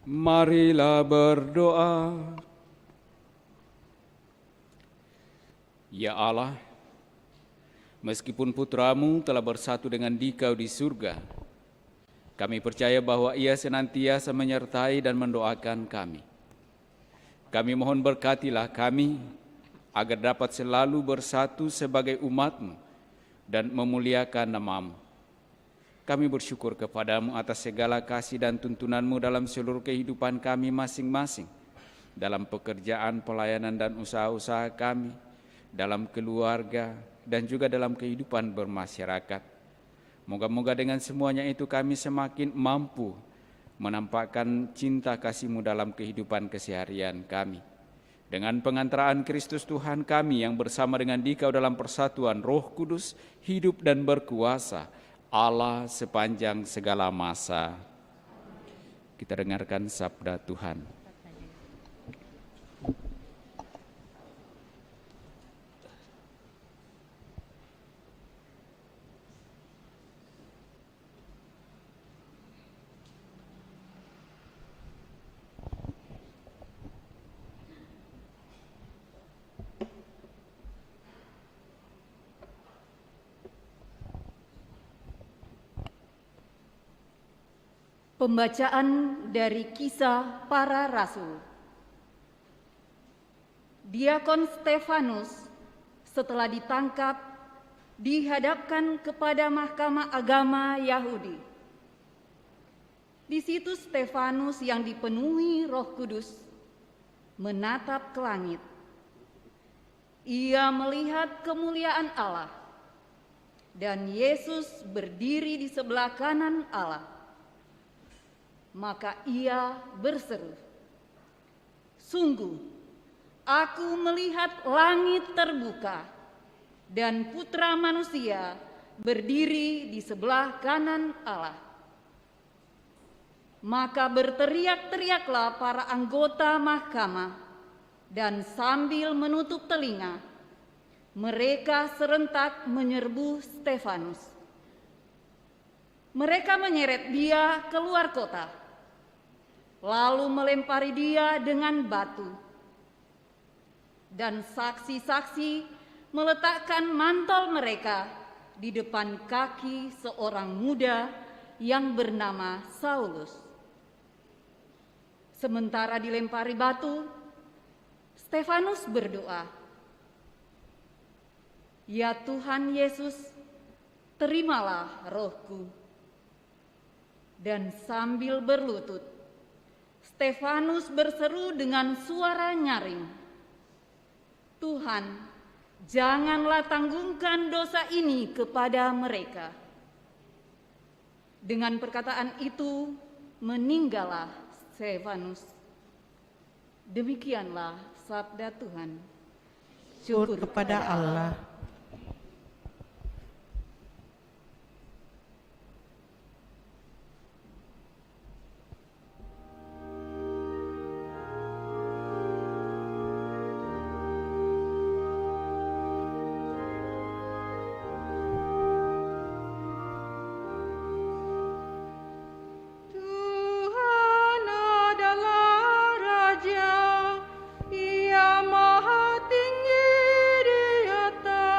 Marilah berdoa. Ya Allah, meskipun putramu telah bersatu dengan Dikau di surga, kami percaya bahwa Ia senantiasa menyertai dan mendoakan kami. Kami mohon berkatilah kami, agar dapat selalu bersatu sebagai umat-Mu dan memuliakan nama-Mu. Kami bersyukur kepadamu atas segala kasih dan tuntunan-Mu dalam seluruh kehidupan kami masing-masing, dalam pekerjaan, pelayanan, dan usaha-usaha kami, dalam keluarga, dan juga dalam kehidupan bermasyarakat. Moga-moga dengan semuanya itu kami semakin mampu menampakkan cinta kasih-Mu dalam kehidupan keseharian kami. Dengan pengantaraan Kristus Tuhan kami yang bersama dengan Dikau dalam persatuan Roh Kudus, hidup dan berkuasa, Allah sepanjang segala masa. Kita dengarkan sabda Tuhan. Pembacaan dari Kisah Para Rasul. Diakon Stefanus setelah ditangkap dihadapkan kepada Mahkamah Agama Yahudi. Di situ Stefanus yang dipenuhi Roh Kudus menatap ke langit. Ia melihat kemuliaan Allah dan Yesus berdiri di sebelah kanan Allah. Maka ia berseru, "Sungguh, aku melihat langit terbuka dan Putra Manusia berdiri di sebelah kanan Allah." Maka berteriak-teriaklah para anggota mahkamah, dan sambil menutup telinga, mereka serentak menyerbu Stefanus. Mereka menyeret dia keluar kota, lalu melempari dia dengan batu. Dan saksi-saksi meletakkan mantel mereka di depan kaki seorang muda yang bernama Saulus. Sementara dilempari batu, Stefanus berdoa, "Ya Tuhan Yesus, terimalah rohku." Dan sambil berlutut, Stefanus berseru dengan suara nyaring, "Tuhan, janganlah tanggungkan dosa ini kepada mereka." Dengan perkataan itu, meninggallah Stefanus. Demikianlah sabda Tuhan. Syukur kepada Allah. Ia maha tinggi di atas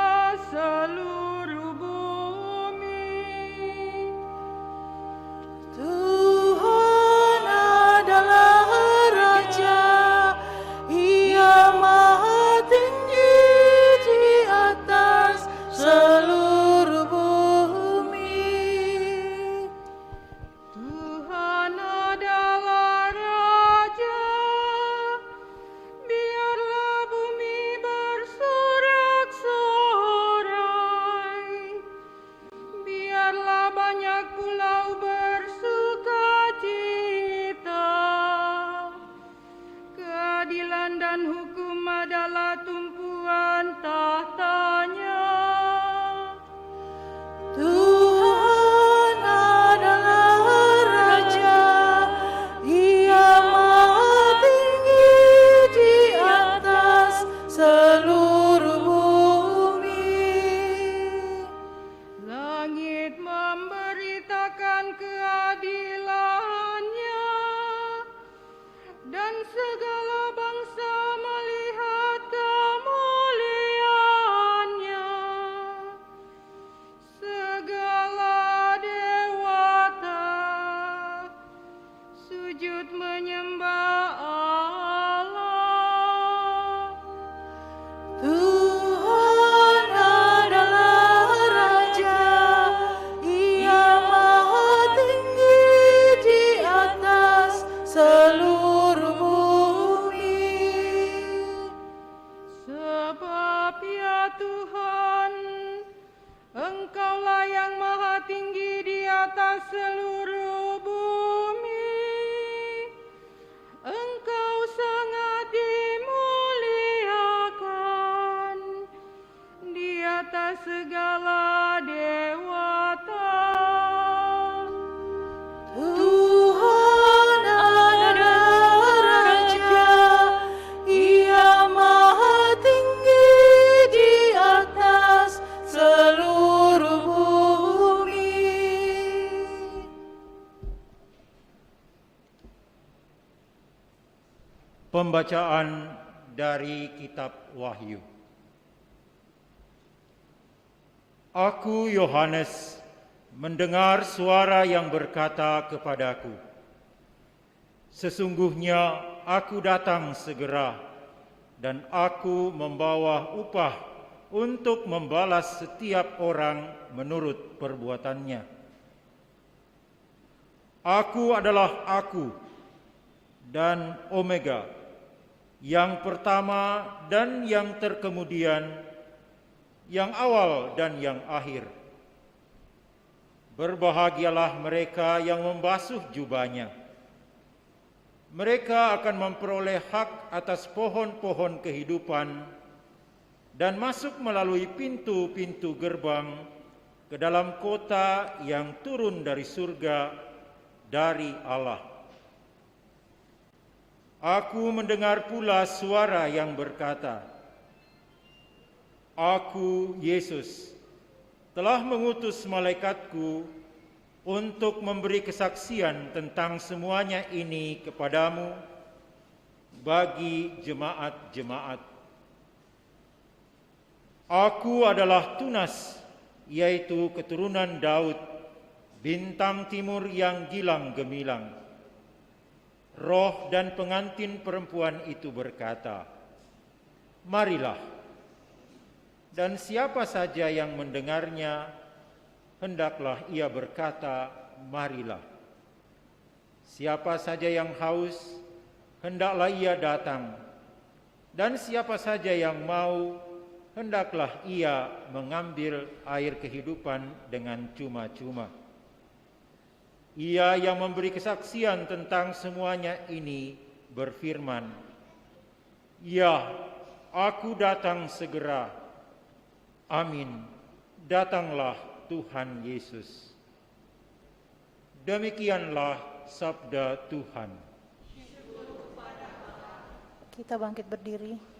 segala bangsa melihat kemuliaannya. Segala dewata sujud menyembah Allah. Tuhan adalah Raja, Ia Maha Tinggi di atas seluruh bumi. Sebab ya Tuhan, Engkaulah yang maha tinggi di atas seluruh bumi. Engkau sangat dimuliakan di atas segala dewata. Tuhan adalah Raja, Ia Maha Tinggi di atas seluruh bumi. Pembacaan dari Kitab Wahyu. Aku, Yohanes, mendengar suara yang berkata kepadaku, "Sesungguhnya aku datang segera, dan aku membawa upah untuk membalas setiap orang menurut perbuatannya. Aku adalah Aku dan Omega, yang pertama dan yang terkemudian, yang awal dan yang akhir. Berbahagialah mereka yang membasuh jubahnya. Mereka akan memperoleh hak atas pohon-pohon kehidupan dan masuk melalui pintu-pintu gerbang ke dalam kota yang turun dari surga dari Allah. Aku mendengar pula suara yang berkata, Aku, Yesus, telah mengutus malaikatku untuk memberi kesaksian tentang semuanya ini kepadamu bagi jemaat-jemaat. Aku adalah Tunas, yaitu keturunan Daud, bintang timur yang gilang gemilang. Roh dan pengantin perempuan itu berkata, Marilah. Dan siapa saja yang mendengarnya, hendaklah ia berkata, Marilah. Siapa saja yang haus, hendaklah ia datang. Dan siapa saja yang mau, hendaklah ia mengambil air kehidupan dengan cuma-cuma. Ia yang memberi kesaksian tentang semuanya ini berfirman, Ya, aku datang segera. Amin. Datanglah Tuhan Yesus. Demikianlah sabda Tuhan. Kita bangkit berdiri.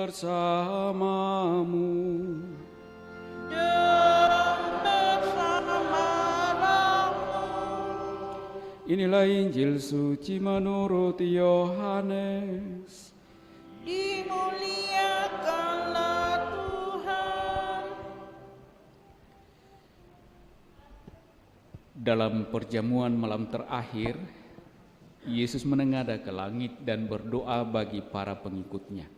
Bersamamu. Inilah Injil suci menurut Yohanes. Dimuliakanlah Tuhan. Dalam perjamuan malam terakhir, Yesus menengadah ke langit dan berdoa bagi para pengikutnya.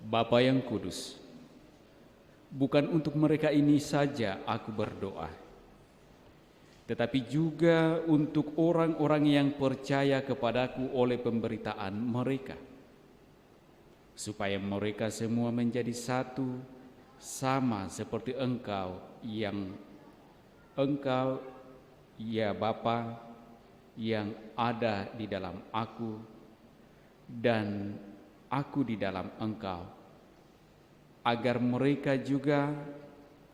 Bapa yang kudus, bukan untuk mereka ini saja aku berdoa, tetapi juga untuk orang-orang yang percaya kepadaku oleh pemberitaan mereka, supaya mereka semua menjadi satu, sama seperti Engkau, ya Bapa, yang ada di dalam aku dan aku di dalam Engkau, agar mereka juga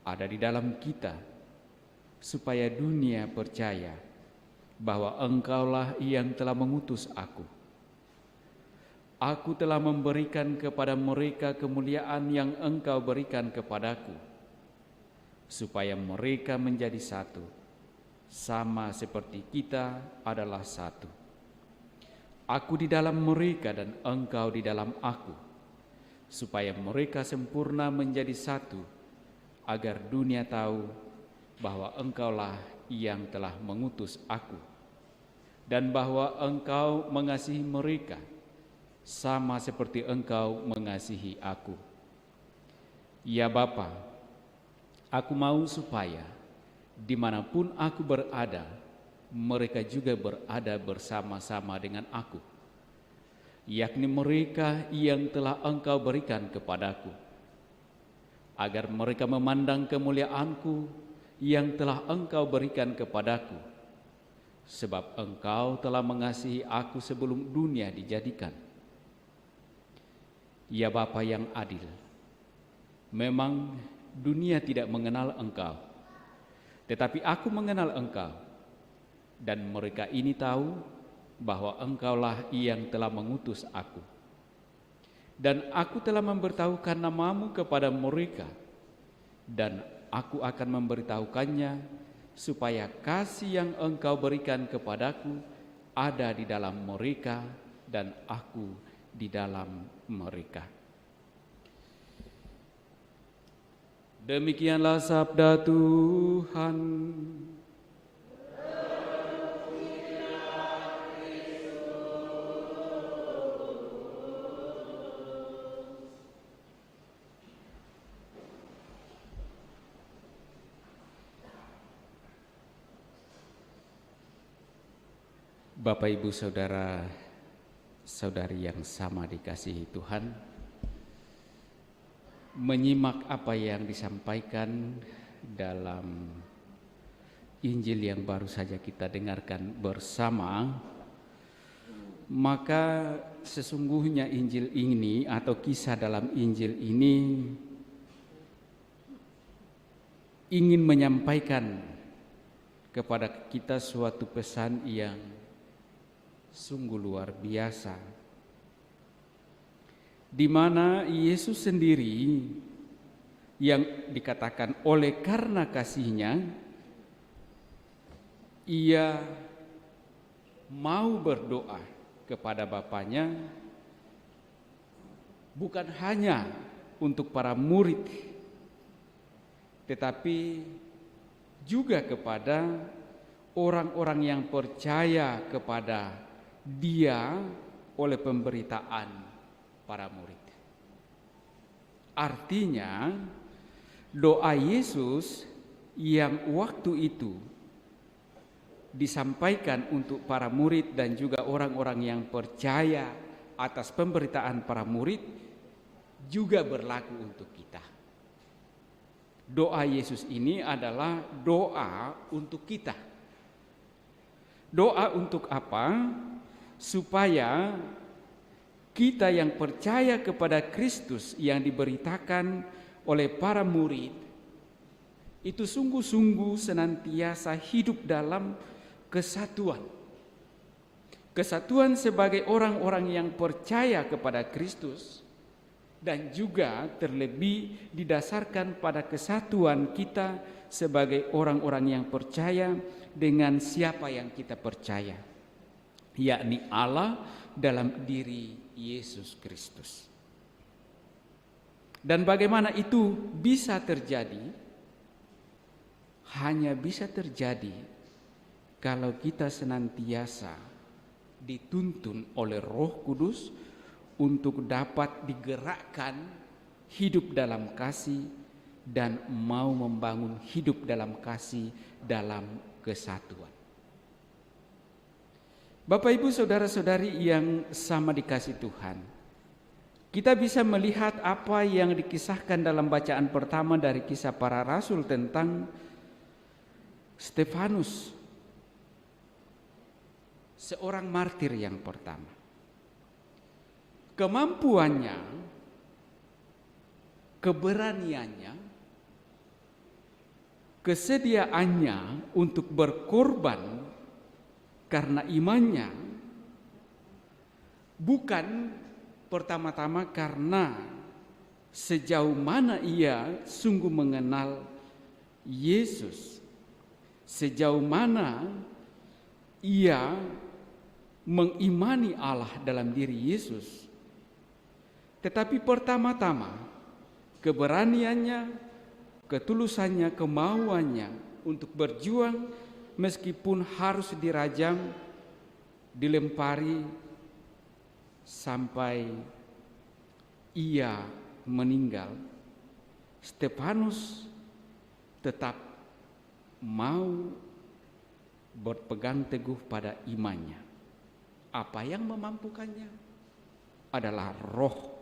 ada di dalam kita, supaya dunia percaya bahwa Engkaulah yang telah mengutus aku. Aku telah memberikan kepada mereka kemuliaan yang Engkau berikan kepadaku, supaya mereka menjadi satu, sama seperti kita adalah satu. Aku di dalam mereka dan Engkau di dalam aku, supaya mereka sempurna menjadi satu, agar dunia tahu bahwa Engkaulah yang telah mengutus aku, dan bahwa Engkau mengasihi mereka sama seperti Engkau mengasihi aku. Ya Bapa, aku mau supaya dimanapun aku berada, mereka juga berada bersama-sama dengan aku, yakni mereka yang telah Engkau berikan kepadaku, agar mereka memandang kemuliaanku yang telah Engkau berikan kepadaku, sebab Engkau telah mengasihi aku sebelum dunia dijadikan. Ya Bapa yang adil, memang dunia tidak mengenal Engkau, tetapi aku mengenal Engkau, dan mereka ini tahu bahwa Engkaulah yang telah mengutus aku. Dan aku telah memberitahukan namamu kepada mereka, dan aku akan memberitahukannya, supaya kasih yang Engkau berikan kepadaku ada di dalam mereka dan aku di dalam mereka. Demikianlah sabda Tuhan. Bapak, Ibu, Saudara, Saudari yang sama dikasihi Tuhan, menyimak apa yang disampaikan dalam Injil yang baru saja kita dengarkan bersama, maka sesungguhnya Injil ini atau kisah dalam Injil ini ingin menyampaikan kepada kita suatu pesan yang sungguh luar biasa, di mana Yesus sendiri yang dikatakan oleh karena kasih-Nya, Ia mau berdoa kepada Bapaknya bukan hanya untuk para murid, tetapi juga kepada orang-orang yang percaya kepada Dia oleh pemberitaan para murid. Artinya, doa Yesus yang waktu itu disampaikan untuk para murid dan juga orang-orang yang percaya atas pemberitaan para murid juga berlaku untuk kita. Doa Yesus ini adalah doa untuk kita. Doa untuk apa? Supaya kita yang percaya kepada Kristus yang diberitakan oleh para murid itu sungguh-sungguh senantiasa hidup dalam kesatuan. Kesatuan sebagai orang-orang yang percaya kepada Kristus, dan juga terlebih didasarkan pada kesatuan kita sebagai orang-orang yang percaya dengan siapa yang kita percaya, yakni Allah dalam diri Yesus Kristus. Dan bagaimana itu bisa terjadi? Hanya bisa terjadi kalau kita senantiasa dituntun oleh Roh Kudus untuk dapat digerakkan hidup dalam kasih dan mau membangun hidup dalam kasih dalam kesatuan. Bapak, Ibu, saudara-saudari yang sama dikasih Tuhan, kita bisa melihat apa yang dikisahkan dalam bacaan pertama dari Kisah Para Rasul tentang Stefanus, seorang martir yang pertama. Kemampuannya, keberaniannya, kesediaannya untuk berkorban karena imannya bukan pertama-tama karena sejauh mana ia sungguh mengenal Yesus, sejauh mana ia mengimani Allah dalam diri Yesus, tetapi pertama-tama keberaniannya, ketulusannya, kemauannya untuk berjuang meskipun harus dirajam, dilempari sampai ia meninggal. Stefanus tetap mau berpegang teguh pada imannya. Apa yang memampukannya adalah Roh.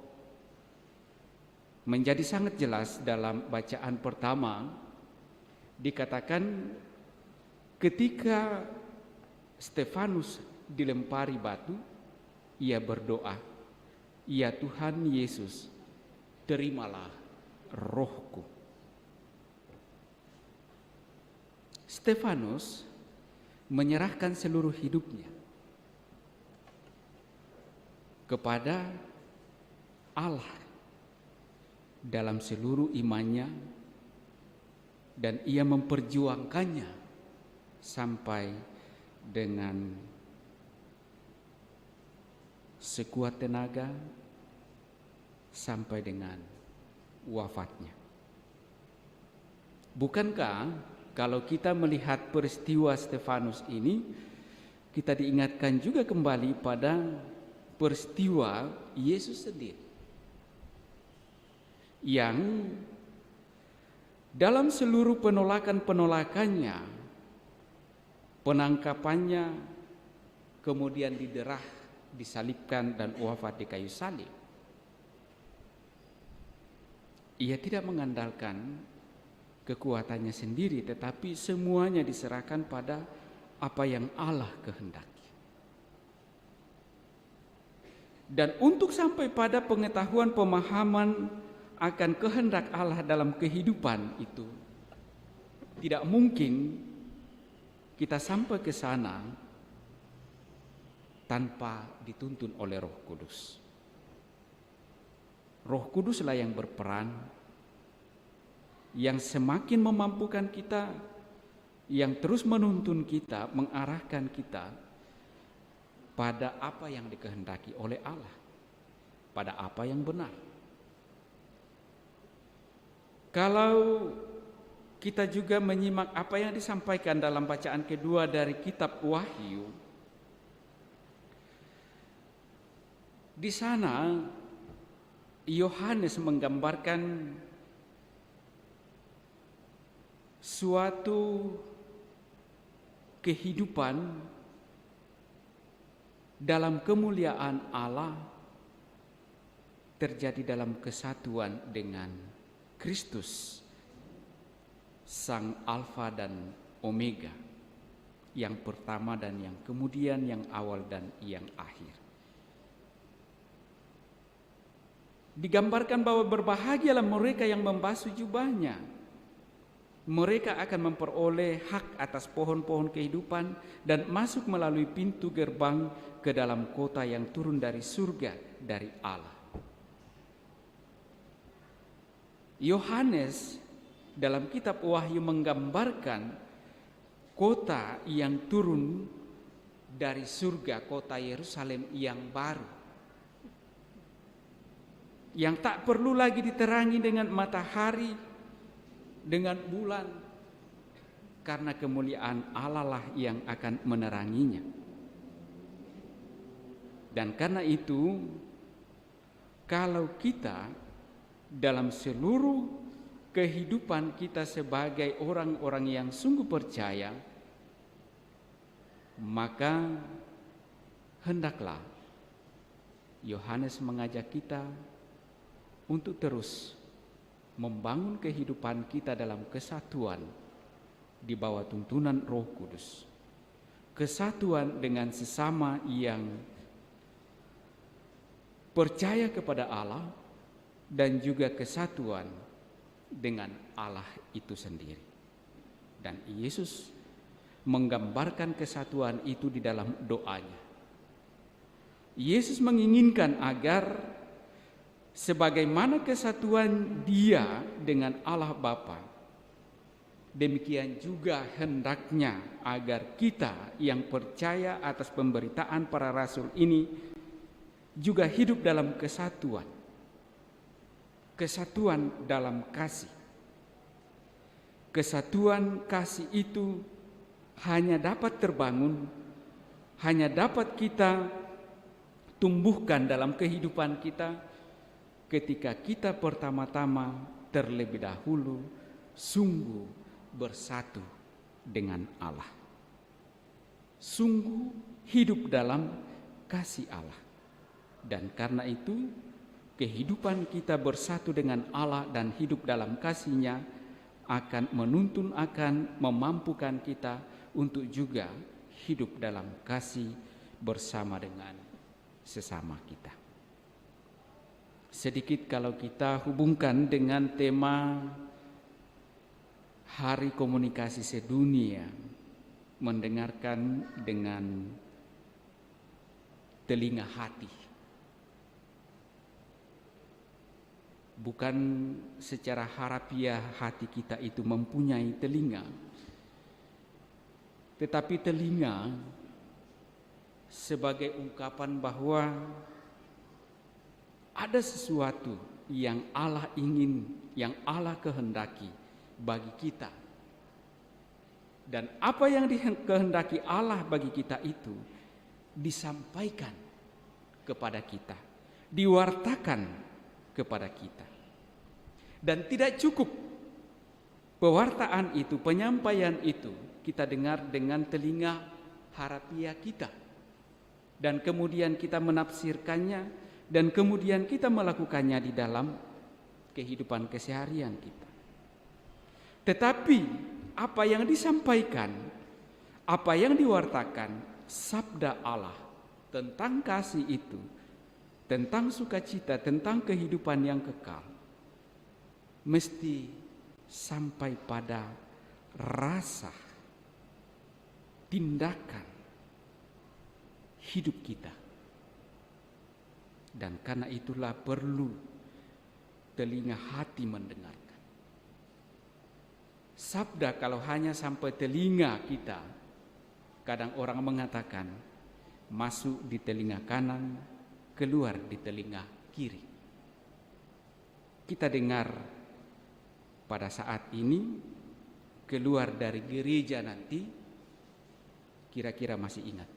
Menjadi sangat jelas dalam bacaan pertama, dikatakan ketika Stefanus dilempari batu, ia berdoa, "Ya Tuhan Yesus, terimalah rohku." Stefanus menyerahkan seluruh hidupnya kepada Allah dalam seluruh imannya, dan ia memperjuangkannya sampai dengan sekuat tenaga sampai dengan wafatnya. Bukankah kalau kita melihat peristiwa Stefanus ini, kita diingatkan juga kembali pada peristiwa Yesus sendiri, yang dalam seluruh penolakan-penolakannya, penangkapannya, kemudian diderah, disalibkan dan wafat di kayu salib, ia tidak mengandalkan kekuatannya sendiri, tetapi semuanya diserahkan pada apa yang Allah kehendaki. Dan untuk sampai pada pengetahuan, pemahaman akan kehendak Allah dalam kehidupan itu, tidak mungkin kita sampai ke sana tanpa dituntun oleh Roh Kudus. Roh Kuduslah yang berperan, yang semakin memampukan kita, yang terus menuntun kita, mengarahkan kita pada apa yang dikehendaki oleh Allah, pada apa yang benar. Kalau kita juga menyimak apa yang disampaikan dalam bacaan kedua dari kitab Wahyu, di sana Yohanes menggambarkan suatu kehidupan dalam kemuliaan Allah terjadi dalam kesatuan dengan Kristus, Sang Alfa dan Omega, yang pertama dan yang kemudian, yang awal dan yang akhir. Digambarkan bahwa berbahagialah mereka yang membasuh jubahnya. Mereka akan memperoleh hak atas pohon-pohon kehidupan dan masuk melalui pintu gerbang ke dalam kota yang turun dari surga, dari Allah. Yohanes dalam kitab Wahyu menggambarkan kota yang turun dari surga, kota Yerusalem yang baru, yang tak perlu lagi diterangi dengan matahari, dengan bulan, karena kemuliaan Allah lah yang akan meneranginya. Dan karena itu, kalau kita dalam seluruh kehidupan kita sebagai orang-orang yang sungguh percaya, maka hendaklah Yohanes mengajak kita untuk terus membangun kehidupan kita dalam kesatuan di bawah tuntunan Roh Kudus. Kesatuan dengan sesama yang percaya kepada Allah, dan juga kesatuan dengan Allah itu sendiri. Dan Yesus menggambarkan kesatuan itu di dalam doanya. Yesus menginginkan agar sebagaimana kesatuan Dia dengan Allah Bapa, demikian juga hendaknya agar kita yang percaya atas pemberitaan para rasul ini juga hidup dalam kesatuan. Kesatuan dalam kasih. Kesatuan kasih itu hanya dapat terbangun, hanya dapat kita tumbuhkan dalam kehidupan kita ketika kita pertama-tama terlebih dahulu sungguh bersatu dengan Allah. Sungguh hidup dalam kasih Allah. Dan karena itu kehidupan kita bersatu dengan Allah dan hidup dalam kasih-Nya akan menuntun, akan memampukan kita untuk juga hidup dalam kasih bersama dengan sesama kita. Sedikit kalau kita hubungkan dengan tema Hari Komunikasi Sedunia, mendengarkan dengan telinga hati. Bukan secara harafiah hati kita itu mempunyai telinga, tetapi telinga sebagai ungkapan bahwa ada sesuatu yang Allah ingin, yang Allah kehendaki bagi kita. Dan apa yang dikehendaki Allah bagi kita itu disampaikan kepada kita, diwartakan kepada kita. Dan tidak cukup pewartaan itu, penyampaian itu kita dengar dengan telinga harafiah kita, dan kemudian kita menafsirkannya, dan kemudian kita melakukannya di dalam kehidupan keseharian kita. Tetapi apa yang disampaikan, apa yang diwartakan sabda Allah tentang kasih itu, tentang sukacita, tentang kehidupan yang kekal, mesti sampai pada rasa, tindakan hidup kita. Dan karena itulah perlu telinga hati mendengarkan. Sabda kalau hanya sampai telinga kita, kadang orang mengatakan masuk di telinga kanan, keluar di telinga kiri. Kita dengar pada saat ini, keluar dari gereja nanti, kira-kira masih ingat.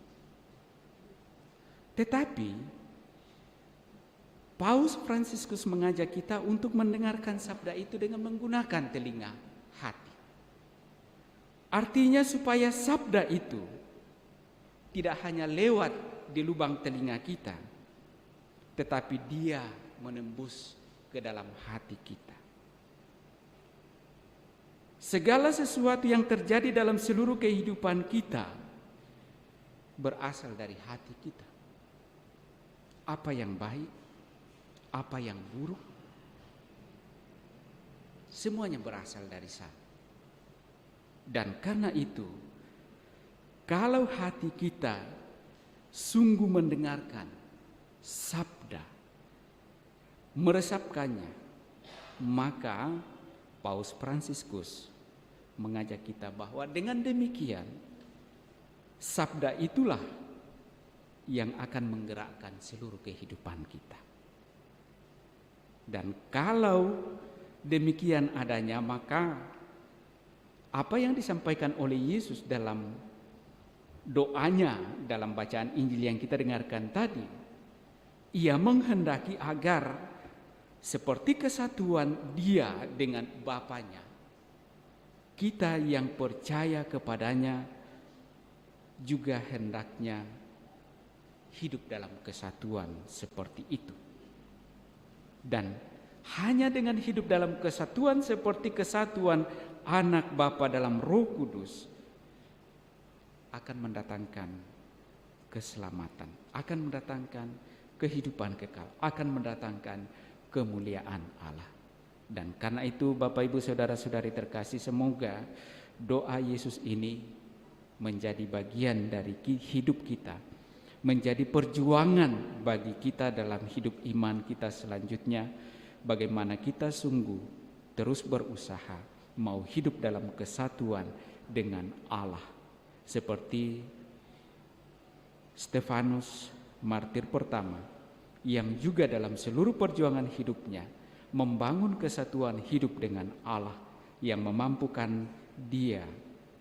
Tetapi Paus Fransiskus mengajak kita untuk mendengarkan sabda itu dengan menggunakan telinga hati. Artinya supaya sabda itu tidak hanya lewat di lubang telinga kita, tetapi dia menembus ke dalam hati kita. Segala sesuatu yang terjadi dalam seluruh kehidupan kita berasal dari hati kita. Apa yang baik, apa yang buruk, semuanya berasal dari sana. Dan karena itu, kalau hati kita sungguh mendengarkan sabda, meresapkannya, maka Paus Fransiskus mengajak kita bahwa dengan demikian sabda itulah yang akan menggerakkan seluruh kehidupan kita. Dan kalau demikian adanya, maka apa yang disampaikan oleh Yesus dalam doanya, dalam bacaan Injil yang kita dengarkan tadi, ia menghendaki agar seperti kesatuan Dia dengan Bapanya, kita yang percaya kepadanya juga hendaknya hidup dalam kesatuan seperti itu. Dan hanya dengan hidup dalam kesatuan seperti kesatuan anak Bapa dalam Roh Kudus akan mendatangkan keselamatan, akan mendatangkan kehidupan kekal, akan mendatangkan kemuliaan Allah. Dan karena itu Bapak Ibu Saudara-saudari terkasih, semoga doa Yesus ini menjadi bagian dari hidup kita, menjadi perjuangan bagi kita dalam hidup iman kita selanjutnya, bagaimana kita sungguh terus berusaha mau hidup dalam kesatuan dengan Allah, seperti Stefanus, martir pertama, yang juga dalam seluruh perjuangan hidupnya membangun kesatuan hidup dengan Allah yang memampukan dia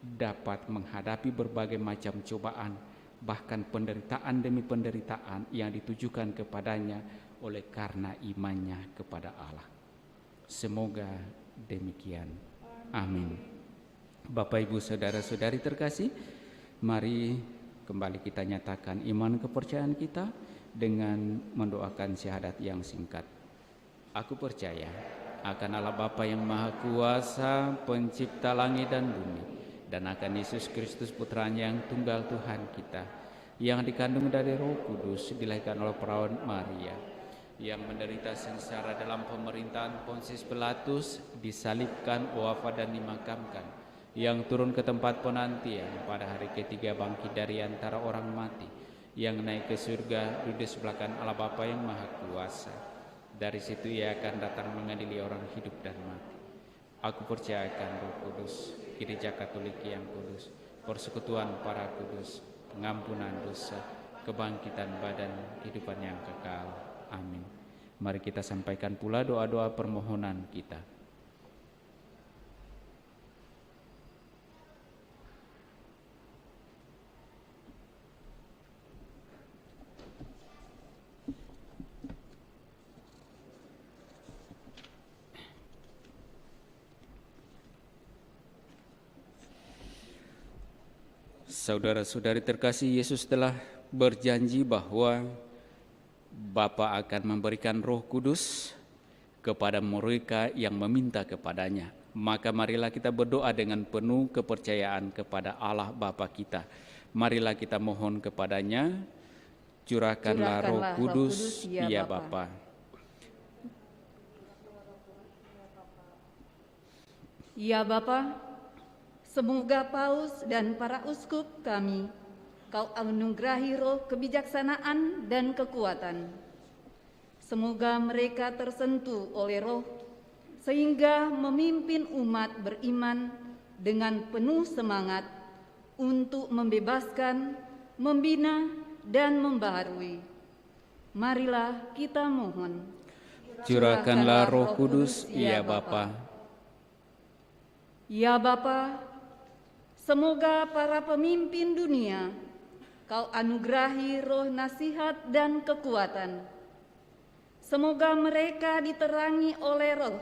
dapat menghadapi berbagai macam cobaan, bahkan penderitaan demi penderitaan yang ditujukan kepadanya oleh karena imannya kepada Allah. Semoga demikian. Amin. Bapak Ibu Saudara-saudari terkasih, mari kembali kita nyatakan iman kepercayaan kita dengan mendoakan syahadat yang singkat. Aku percaya akan Allah Bapa yang Maha Kuasa, pencipta langit dan bumi, dan akan Yesus Kristus Putranya yang tunggal Tuhan kita, yang dikandung dari Roh Kudus, dilahirkan oleh perawan Maria, yang menderita sengsara dalam pemerintahan Pontius Pilatus, disalibkan, wafat dan dimakamkan, yang turun ke tempat penantian, pada hari ketiga bangkit dari antara orang mati, yang naik ke surga, duduk di sebelah kanan Allah Bapa yang Maha Kuasa. Dari situ ia akan datang mengadili orang hidup dan mati. Aku percaya akan Roh Kudus, Gereja Katolik yang kudus, persekutuan para kudus, pengampunan dosa, kebangkitan badan, kehidupan yang kekal. Amin. Mari kita sampaikan pula doa-doa permohonan kita. Saudara-saudari terkasih, Yesus telah berjanji bahwa Bapa akan memberikan Roh Kudus kepada mereka yang meminta kepadanya. Maka marilah kita berdoa dengan penuh kepercayaan kepada Allah Bapa kita. Marilah kita mohon kepadanya, curahkanlah Roh Kudus, ya Bapa. Ya Bapa, semoga Paus dan para uskup kami, Kau anugerahi roh kebijaksanaan dan kekuatan. Semoga mereka tersentuh oleh roh, sehingga memimpin umat beriman dengan penuh semangat untuk membebaskan, membina, dan membaharui. Marilah kita mohon. Curahkanlah Roh Kudus, ya Bapa. Ya Bapa, semoga para pemimpin dunia Kau anugerahi roh nasihat dan kekuatan. Semoga mereka diterangi oleh roh,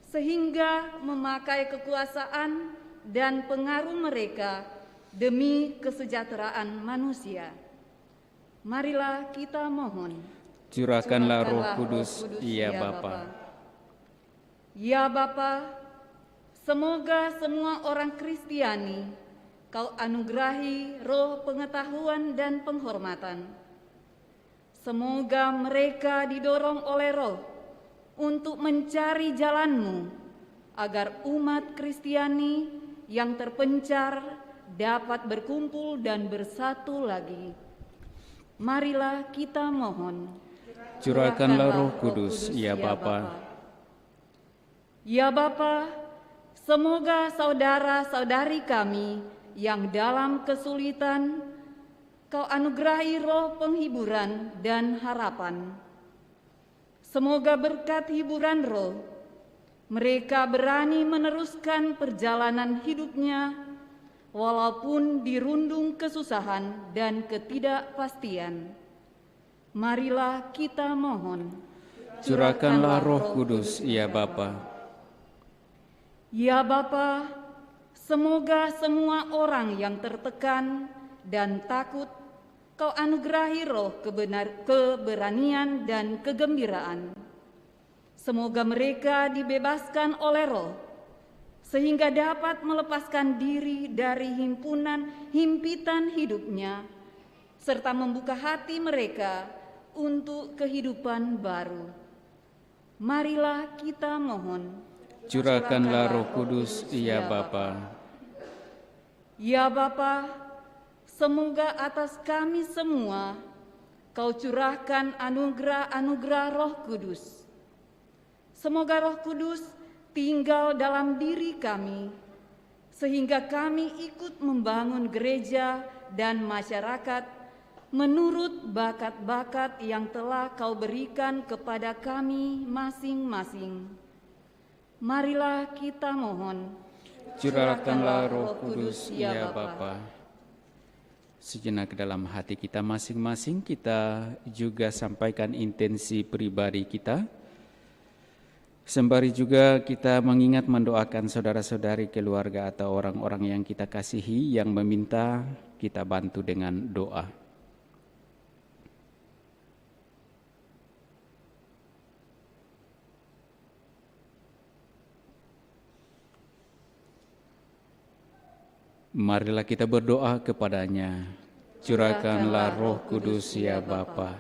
sehingga memakai kekuasaan dan pengaruh mereka demi kesejahteraan manusia. Marilah kita mohon. Curahkanlah Roh Kudus, ya Bapa. Ya Bapa, semoga semua orang Kristiani Kau anugerahi roh pengetahuan dan penghormatan. Semoga mereka didorong oleh roh untuk mencari jalan-Mu, agar umat Kristiani yang terpencar dapat berkumpul dan bersatu lagi. Marilah kita mohon. Curahkanlah Roh Kudus, ya Bapa. Ya Bapa, semoga saudara-saudari kami yang dalam kesulitan Kau anugerahi roh penghiburan dan harapan. Semoga berkat hiburan roh, mereka berani meneruskan perjalanan hidupnya walaupun dirundung kesusahan dan ketidakpastian. Marilah kita mohon. Curahkanlah Roh Kudus, ya Bapa. Ya Bapa, semoga semua orang yang tertekan dan takut Kau anugerahi roh keberanian dan kegembiraan. Semoga mereka dibebaskan oleh roh, sehingga dapat melepaskan diri dari himpitan hidupnya, serta membuka hati mereka untuk kehidupan baru. Marilah kita mohon. Curahkanlah Roh Kudus, ya Bapa. Ya Bapa, semoga atas kami semua Kau curahkan anugerah Roh Kudus. Semoga Roh Kudus tinggal dalam diri kami, sehingga kami ikut membangun gereja dan masyarakat menurut bakat-bakat yang telah Kau berikan kepada kami masing-masing. Marilah kita mohon. Curahkanlah Roh Kudus, ya Bapa. Sejenak dalam hati kita masing-masing, kita juga sampaikan intensi pribadi kita. Sembari juga kita mengingat mendoakan saudara-saudari, keluarga atau orang-orang yang kita kasihi yang meminta kita bantu dengan doa. Marilah kita berdoa kepadanya. Curahkanlah Roh Kudus, ya Bapa.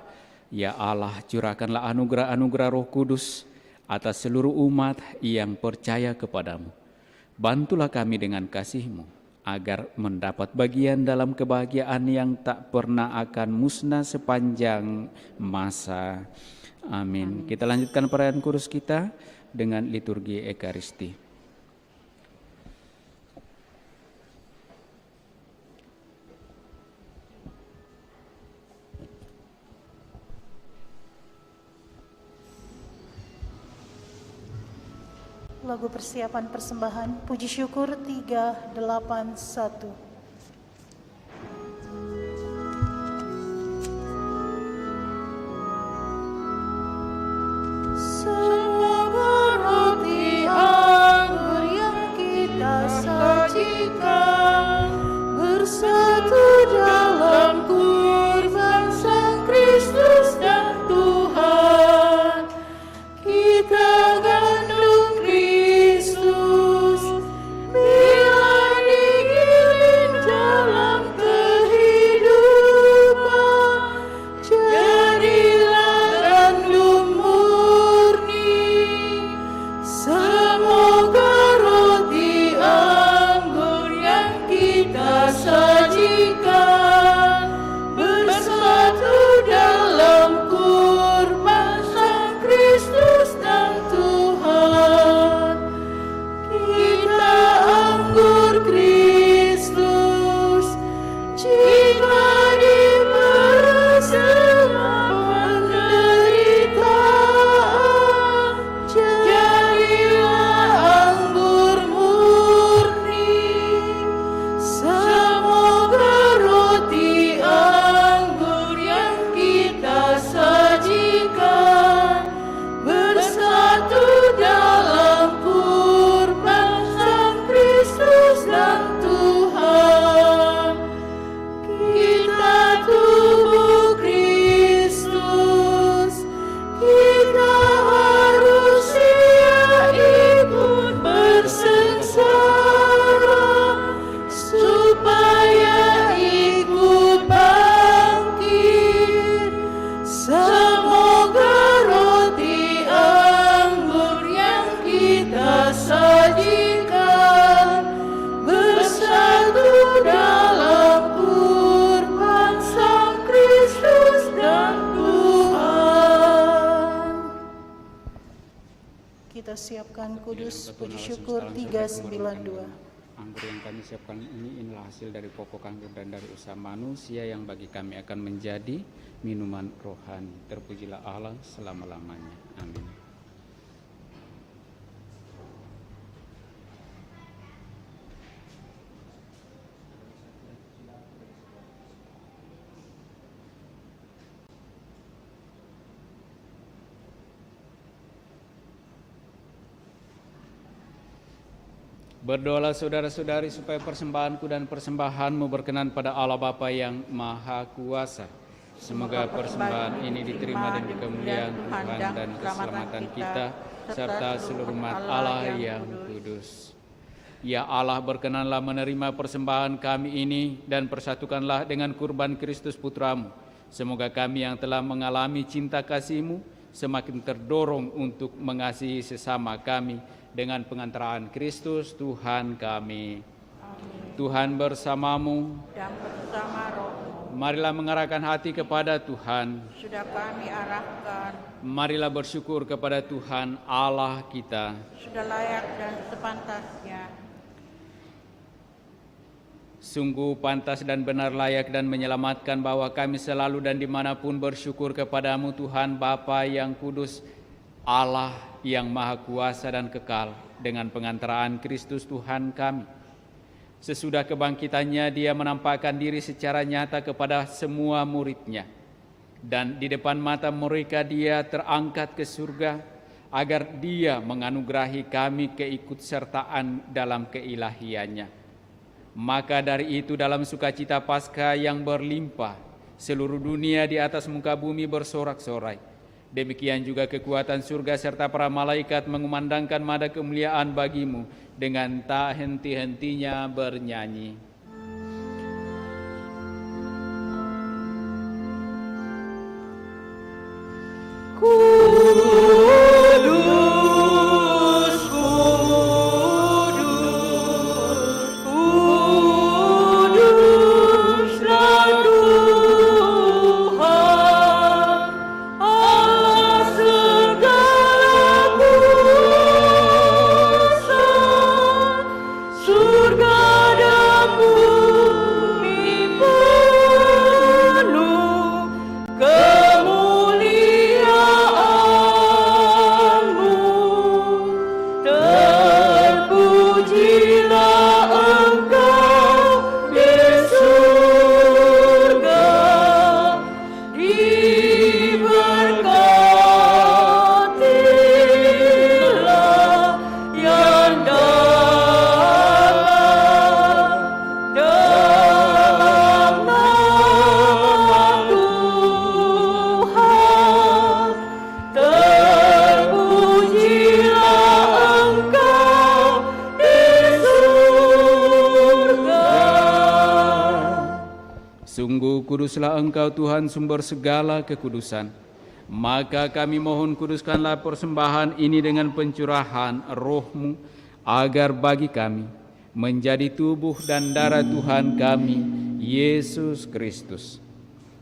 Ya Allah, curahkanlah anugerah-anugerah Roh Kudus atas seluruh umat yang percaya kepadamu. Bantulah kami dengan kasih-Mu, agar mendapat bagian dalam kebahagiaan yang tak pernah akan musnah sepanjang masa. Amin. Kita lanjutkan perayaan kudus kita dengan liturgi Ekaristi. Lagu persiapan persembahan Puji Syukur 381. Semoga roti anggur yang kita sajikan bersatu dalam kurban Sang Kristus dan Tuhan. Kita gandum Kristus bila digiling siapkan kudus puji syukur 392. Anggur yang kami siapkan ini inilah hasil dari pokok anggur dan dari usaha manusia yang bagi kami akan menjadi minuman rohani. Terpujilah Allah selama-lamanya. Amin. Berdoalah saudara-saudari supaya persembahanku dan persembahanmu berkenan pada Allah Bapa yang Maha Kuasa. Semoga persembahan ini diterima demi kemuliaan Tuhan dan keselamatan kita, serta seluruh umat Allah yang kudus. Ya Allah, berkenanlah menerima persembahan kami ini dan persatukanlah dengan kurban Kristus Putramu. Semoga kami yang telah mengalami cinta kasih-Mu semakin terdorong untuk mengasihi sesama kami dengan pengantaraan Kristus Tuhan kami. Amin. Tuhan bersamamu dan bersama rohmu. Marilah mengarahkan hati kepada Tuhan. Sudah kami arahkan. Marilah bersyukur kepada Tuhan Allah kita. Sudah layak dan sepantasnya. Sungguh pantas dan benar, layak dan menyelamatkan bahwa kami selalu dan dimanapun bersyukur kepadamu Tuhan Bapa yang kudus, Allah yang Maha Kuasa dan kekal, dengan pengantaraan Kristus Tuhan kami. Sesudah kebangkitannya, Dia menampakkan diri secara nyata kepada semua murid-Nya. Dan di depan mata mereka Dia terangkat ke surga, agar Dia menganugerahi kami keikutsertaan dalam keilahiannya. Maka dari itu dalam sukacita Paskah yang berlimpah, seluruh dunia di atas muka bumi bersorak-sorai. Demikian juga kekuatan surga serta para malaikat mengumandangkan nada kemuliaan bagimu dengan tak henti-hentinya bernyanyi. Kuduslah Engkau Tuhan, sumber segala kekudusan. Maka kami mohon, kuduskanlah persembahan ini dengan pencurahan Roh-Mu, agar bagi kami menjadi tubuh dan darah Tuhan kami, Yesus Kristus.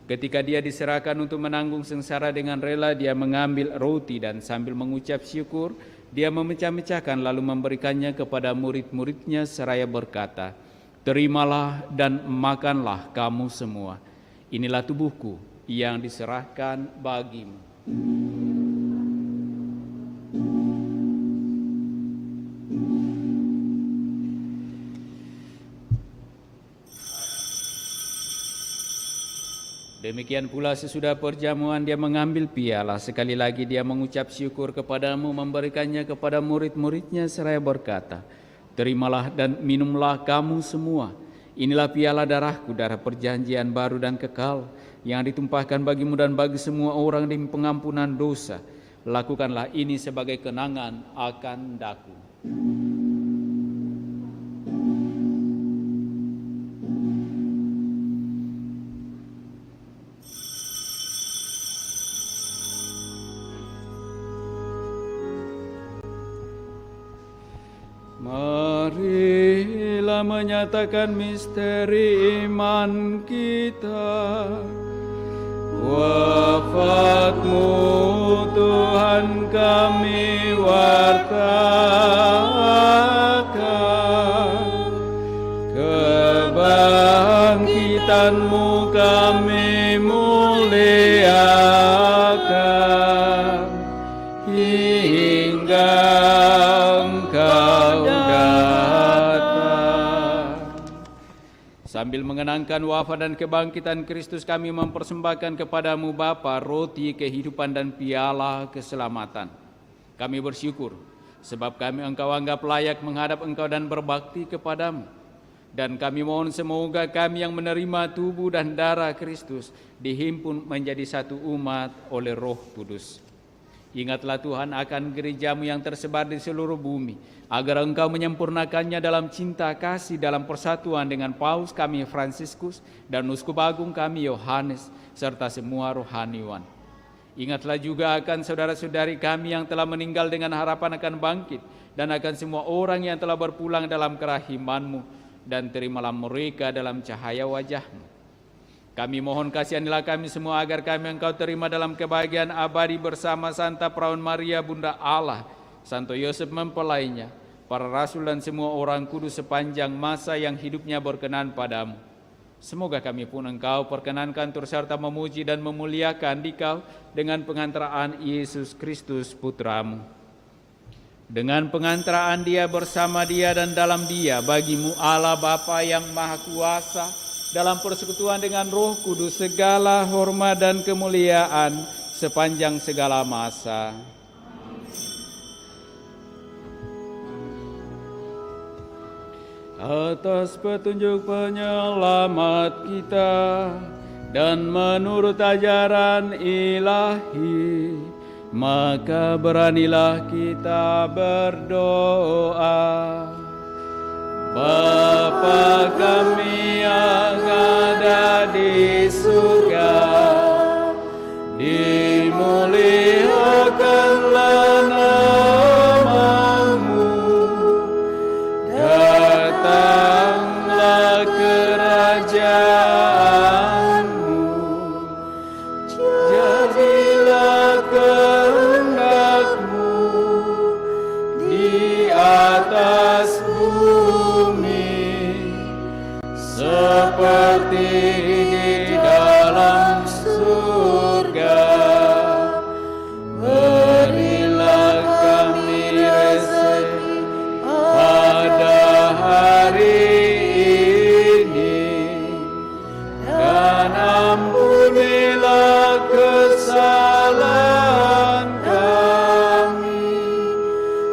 Ketika Dia diserahkan untuk menanggung sengsara dengan rela, Dia mengambil roti dan sambil mengucap syukur, Dia memecah-mecahkan lalu memberikannya kepada murid-murid-Nya seraya berkata, "Terimalah dan makanlah kamu semua. Inilah tubuhku yang diserahkan bagimu." Demikian pula sesudah perjamuan Dia mengambil piala. Sekali lagi Dia mengucap syukur kepadamu, memberikannya kepada murid-murid-Nya seraya berkata, "Terimalah dan minumlah kamu semua. Inilah piala darahku, darah perjanjian baru dan kekal, yang ditumpahkan bagimu dan bagi semua orang demi pengampunan dosa. Lakukanlah ini sebagai kenangan akan daku." Marilah menyatakan misteri iman kita. Wafat-Mu Tuhan kami wartakan, kebangkitan-Mu kami muliakan, hingga Engkau datang. Sambil mengenangkan wafat dan kebangkitan Kristus, kami mempersembahkan kepadamu Bapa roti kehidupan dan piala keselamatan. Kami bersyukur sebab Engkau anggap layak menghadap Engkau dan berbakti kepadamu. Dan kami mohon semoga kami yang menerima tubuh dan darah Kristus dihimpun menjadi satu umat oleh Roh Kudus. Ingatlah Tuhan akan gereja-Mu yang tersebar di seluruh bumi, agar Engkau menyempurnakannya dalam cinta kasih dalam persatuan dengan Paus kami Fransiskus dan Uskup Agung kami Yohanes, serta semua rohaniwan. Ingatlah juga akan saudara-saudari kami yang telah meninggal dengan harapan akan bangkit, dan akan semua orang yang telah berpulang dalam kerahiman-Mu, dan terimalah mereka dalam cahaya wajah-Mu. Kami mohon kasihanilah kami semua agar kami Engkau terima dalam kebahagiaan abadi bersama Santa Perawan Maria Bunda Allah, Santo Yosef mempelainya, para rasul dan semua orang kudus sepanjang masa yang hidupnya berkenan padamu. Semoga kami pun Engkau perkenankan turut serta memuji dan memuliakan Dikau dengan pengantaraan Yesus Kristus Putra-Mu. Dengan pengantaraan Dia, bersama Dia dan dalam Dia, bagi-Mu Allah Bapa yang Maha Kuasa, dalam persekutuan dengan Roh Kudus, segala hormat dan kemuliaan sepanjang segala masa. Atas petunjuk penyelamat kita dan menurut ajaran ilahi, maka beranilah kita berdoa. Bapa kami yang ada di surga, dimuliakanlah nama-Mu, datanglah kerajaan-Mu, jadilah kehendak-Mu di atas seperti di dalam surga. Berilah kami rezeki pada hari ini, dan ampunilah kesalahan kami,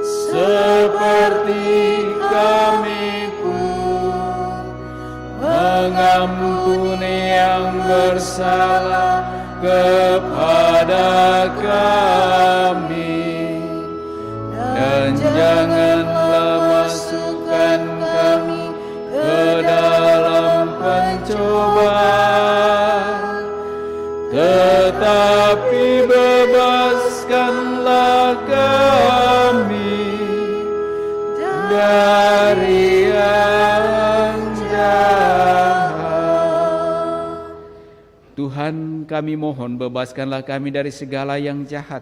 seperti kami mengampuni yang bersalah kepada kami, dan janganlah masukkan kami ke dalam pencobaan, tetapi bebaskanlah kami dari yang jahat. Tuhan, kami mohon bebaskanlah kami dari segala yang jahat.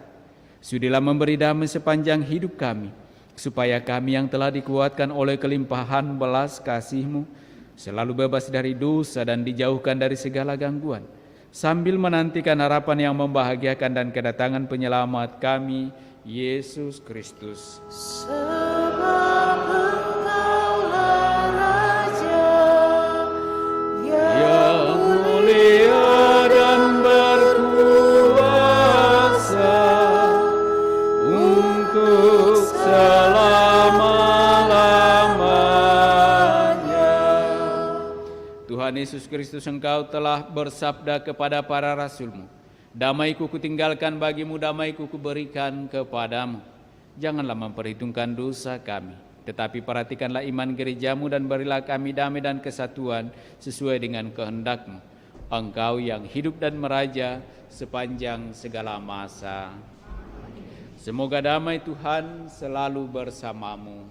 Sudilah memberi damai sepanjang hidup kami, supaya kami yang telah dikuatkan oleh kelimpahan belas kasih-Mu selalu bebas dari dosa dan dijauhkan dari segala gangguan, sambil menantikan harapan yang membahagiakan dan kedatangan penyelamat kami, Yesus Kristus. Sebab Engkaulah Raja yang mulia dan berkuasa untuk selama-lamanya. Tuhan Yesus Kristus, Engkau telah bersabda kepada para rasul-Mu, damai-Ku kutinggalkan bagimu, damai-Ku kuberikan kepadamu. Janganlah memperhitungkan dosa kami, tetapi perhatikanlah iman gereja-Mu dan berilah kami damai dan kesatuan sesuai dengan kehendak-Mu. Engkau yang hidup dan meraja sepanjang segala masa. Semoga damai Tuhan selalu bersamamu.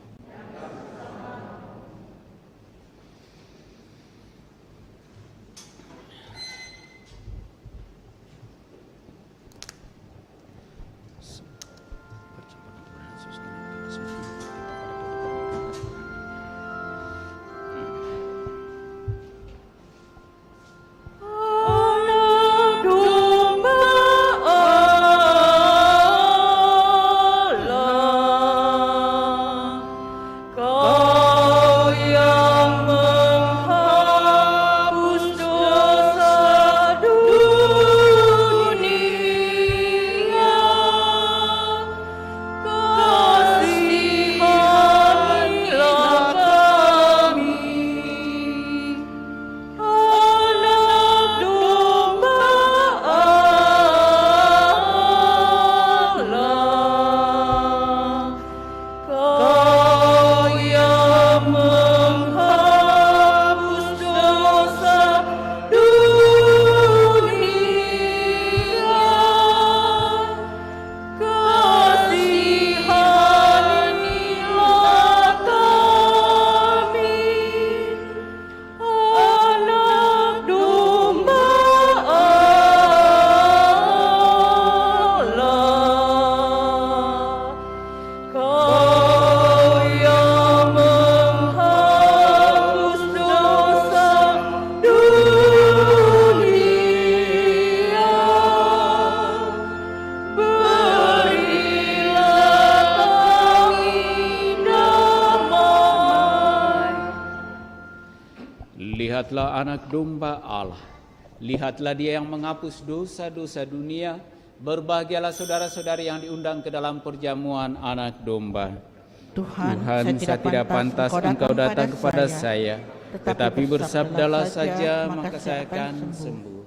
Lihatlah anak domba Allah. Lihatlah dia yang menghapus dosa-dosa dunia. Berbahagialah saudara-saudari yang diundang ke dalam perjamuan anak domba. Tuhan, saya tidak pantas Engkau datang kepada saya, tetapi bersabdalah saja, maka saya akan sembuh.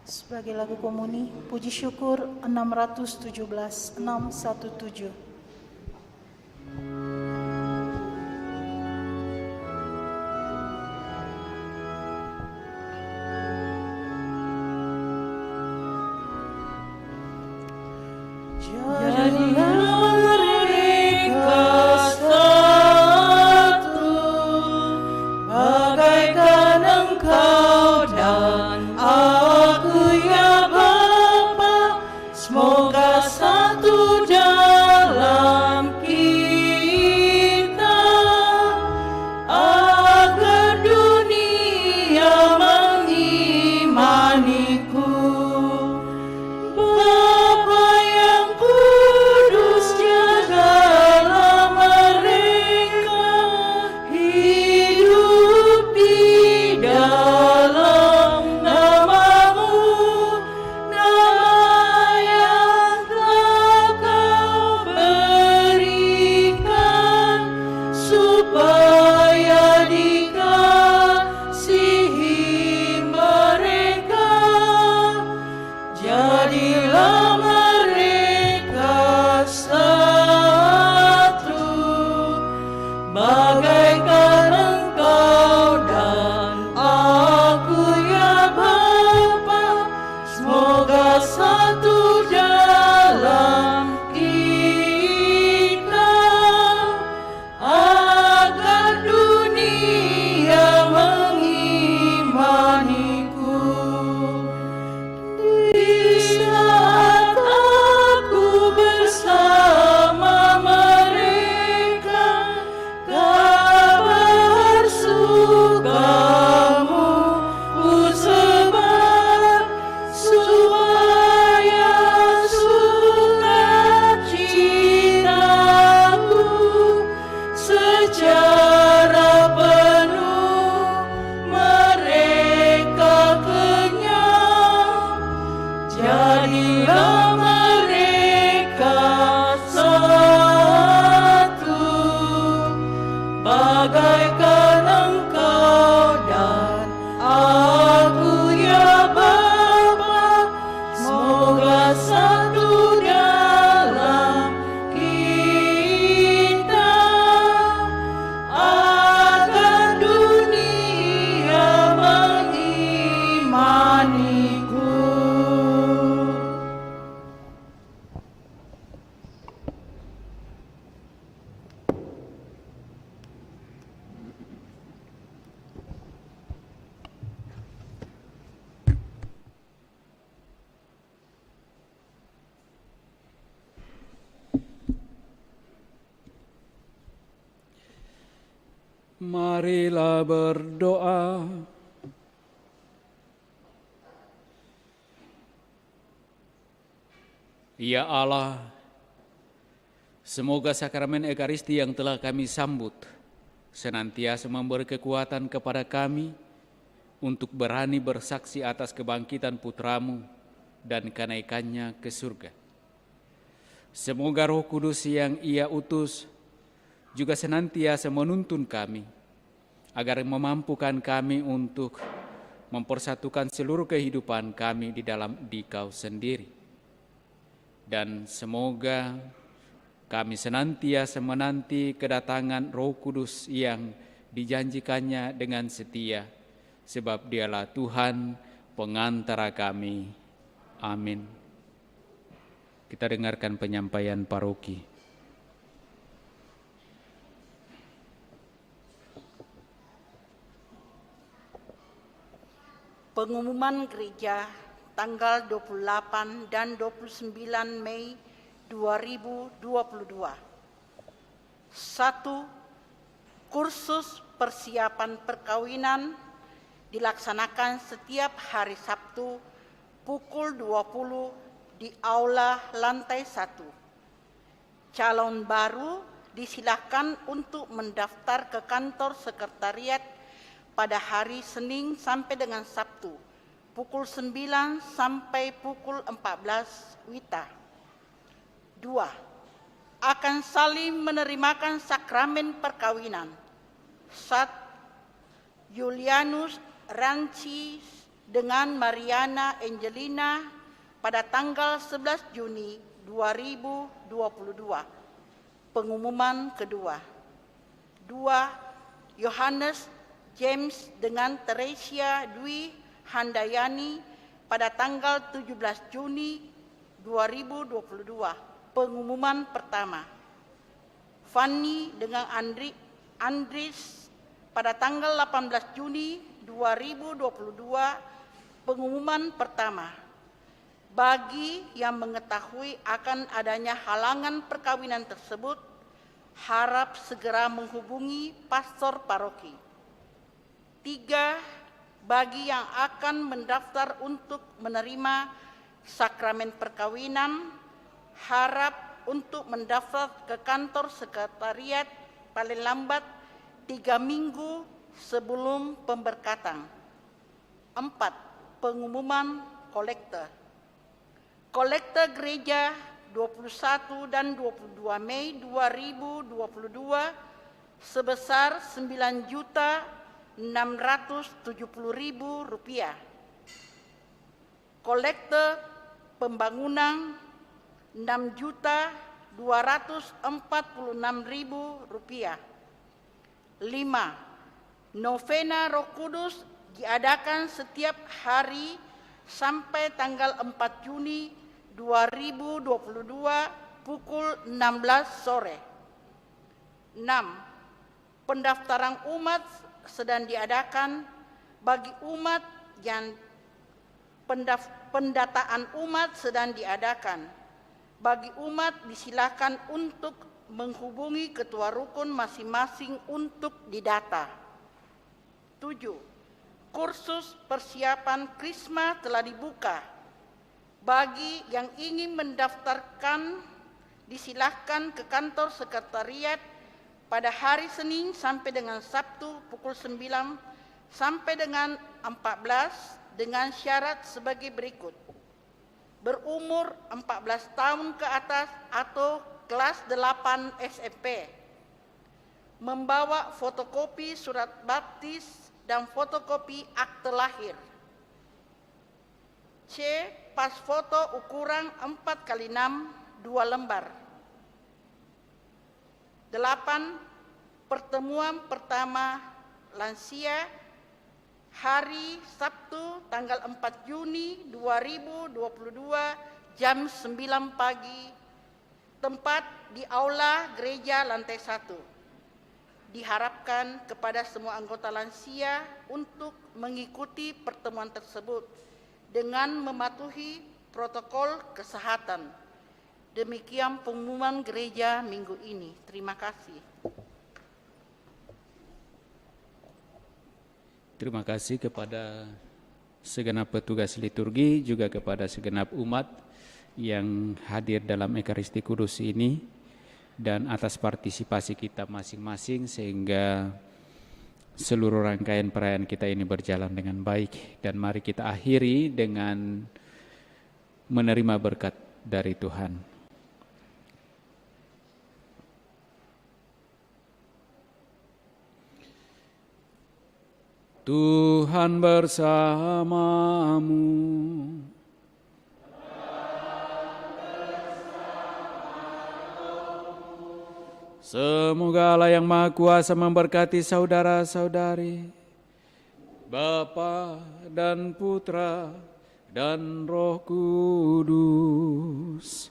Sebagai lagu komuni, puji syukur 617, 617. jadilah mereka satu, bagaikan Engkau dan aku ya Bapa, semoga satu dalam kita, agar dunia mengimaniku. Marilah berdoa. Ya Allah, semoga sakramen Ekaristi yang telah kami sambut senantiasa memberi kekuatan kepada kami untuk berani bersaksi atas kebangkitan Putra-Mu dan kenaikannya ke surga. Semoga Roh Kudus yang Ia utus juga senantiasa menuntun kami, agar memampukan kami untuk mempersatukan seluruh kehidupan kami di dalam Dikau sendiri. Dan semoga kami senantiasa menanti kedatangan Roh Kudus yang dijanjikannya dengan setia, sebab Dialah Tuhan pengantara kami. Amin. Kita dengarkan penyampaian paroki. Pengumuman gereja tanggal 28 dan 29 Mei 2022. 1. Kursus persiapan perkawinan dilaksanakan setiap hari Sabtu pukul 20 di aula lantai 1. Calon baru disilakan untuk mendaftar ke kantor sekretariat pada hari Senin sampai dengan Sabtu, pukul 9 sampai pukul 14 WITA. 2. Akan saling menerimakan sakramen perkawinan. 1. Julianus Ranci dengan Mariana Angelina pada tanggal 11 Juni 2022. Pengumuman kedua. 2. Yohanes James dengan Teresia Dwi Handayani pada tanggal 17 Juni 2022. Pengumuman pertama. Fanny dengan Andris pada tanggal 18 Juni 2022. Pengumuman pertama. Bagi yang mengetahui akan adanya halangan perkawinan tersebut, harap segera menghubungi pastor paroki. 3. Bagi yang akan mendaftar untuk menerima sakramen perkawinan, harap untuk mendaftar ke kantor sekretariat paling lambat 3 minggu sebelum pemberkatan. 4. Pengumuman kolekte. Kolekte gereja 21 dan 22 Mei 2022 sebesar Rp9.670.000. Kolekte pembangunan Rp6.246.000. 5. Novena Roh Kudus diadakan setiap hari sampai tanggal 4 Juni 2022 pukul 16 sore. 6. Pendaftaran umat sedang diadakan bagi umat yang pendataan umat sedang diadakan. Bagi umat disilakan untuk menghubungi ketua rukun masing-masing untuk didata. 7. Kursus persiapan Krisma telah dibuka. Bagi yang ingin mendaftarkan disilahkan ke kantor sekretariat pada hari Senin sampai dengan Sabtu pukul 9 sampai dengan 14 dengan syarat sebagai berikut. berumur 14 tahun ke atas atau kelas 8 SMP, membawa fotokopi surat baptis dan fotokopi akte lahir. C. Pas foto ukuran 4x6 2 lembar. 8. Pertemuan pertama lansia hari Sabtu tanggal 4 Juni 2022 jam 9 pagi, tempat di Aula Gereja lantai 1. Diharapkan kepada semua anggota lansia untuk mengikuti pertemuan tersebut dengan mematuhi protokol kesehatan. Demikian pengumuman gereja minggu ini. Terima kasih. Terima kasih kepada segenap petugas liturgi, juga kepada segenap umat yang hadir dalam Ekaristi Kudus ini, dan atas partisipasi kita masing-masing sehingga seluruh rangkaian perayaan kita ini berjalan dengan baik. Dan mari kita akhiri dengan menerima berkat dari Tuhan. Tuhan bersamamu. Semoga Allah yang Maha Kuasa memberkati saudara-saudari, Bapa dan Putra dan Roh Kudus.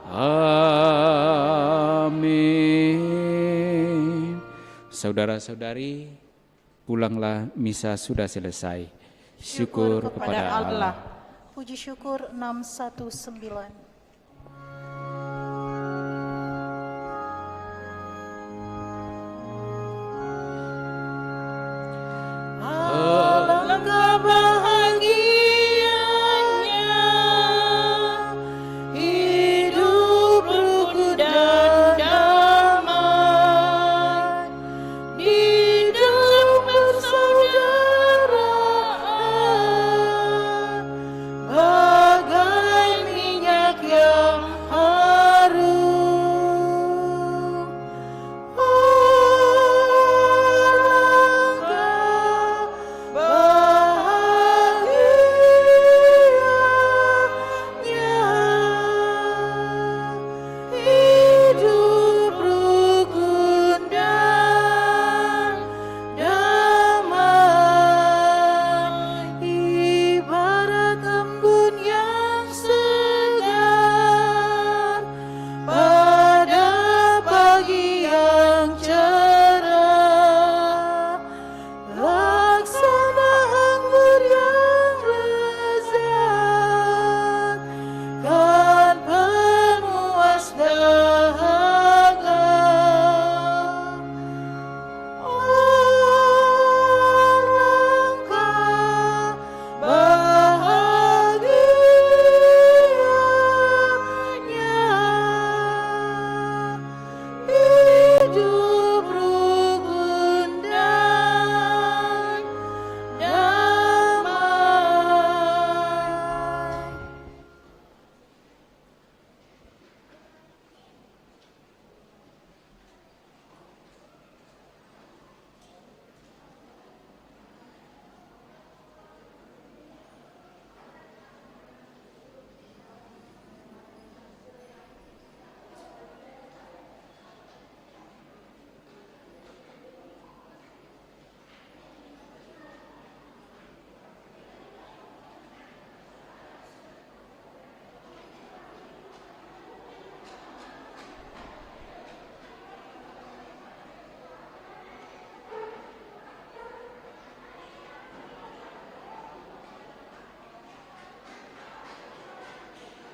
Amin. Saudara-saudari, pulanglah, misa sudah selesai. Syukur kepada Allah. Puji syukur 619.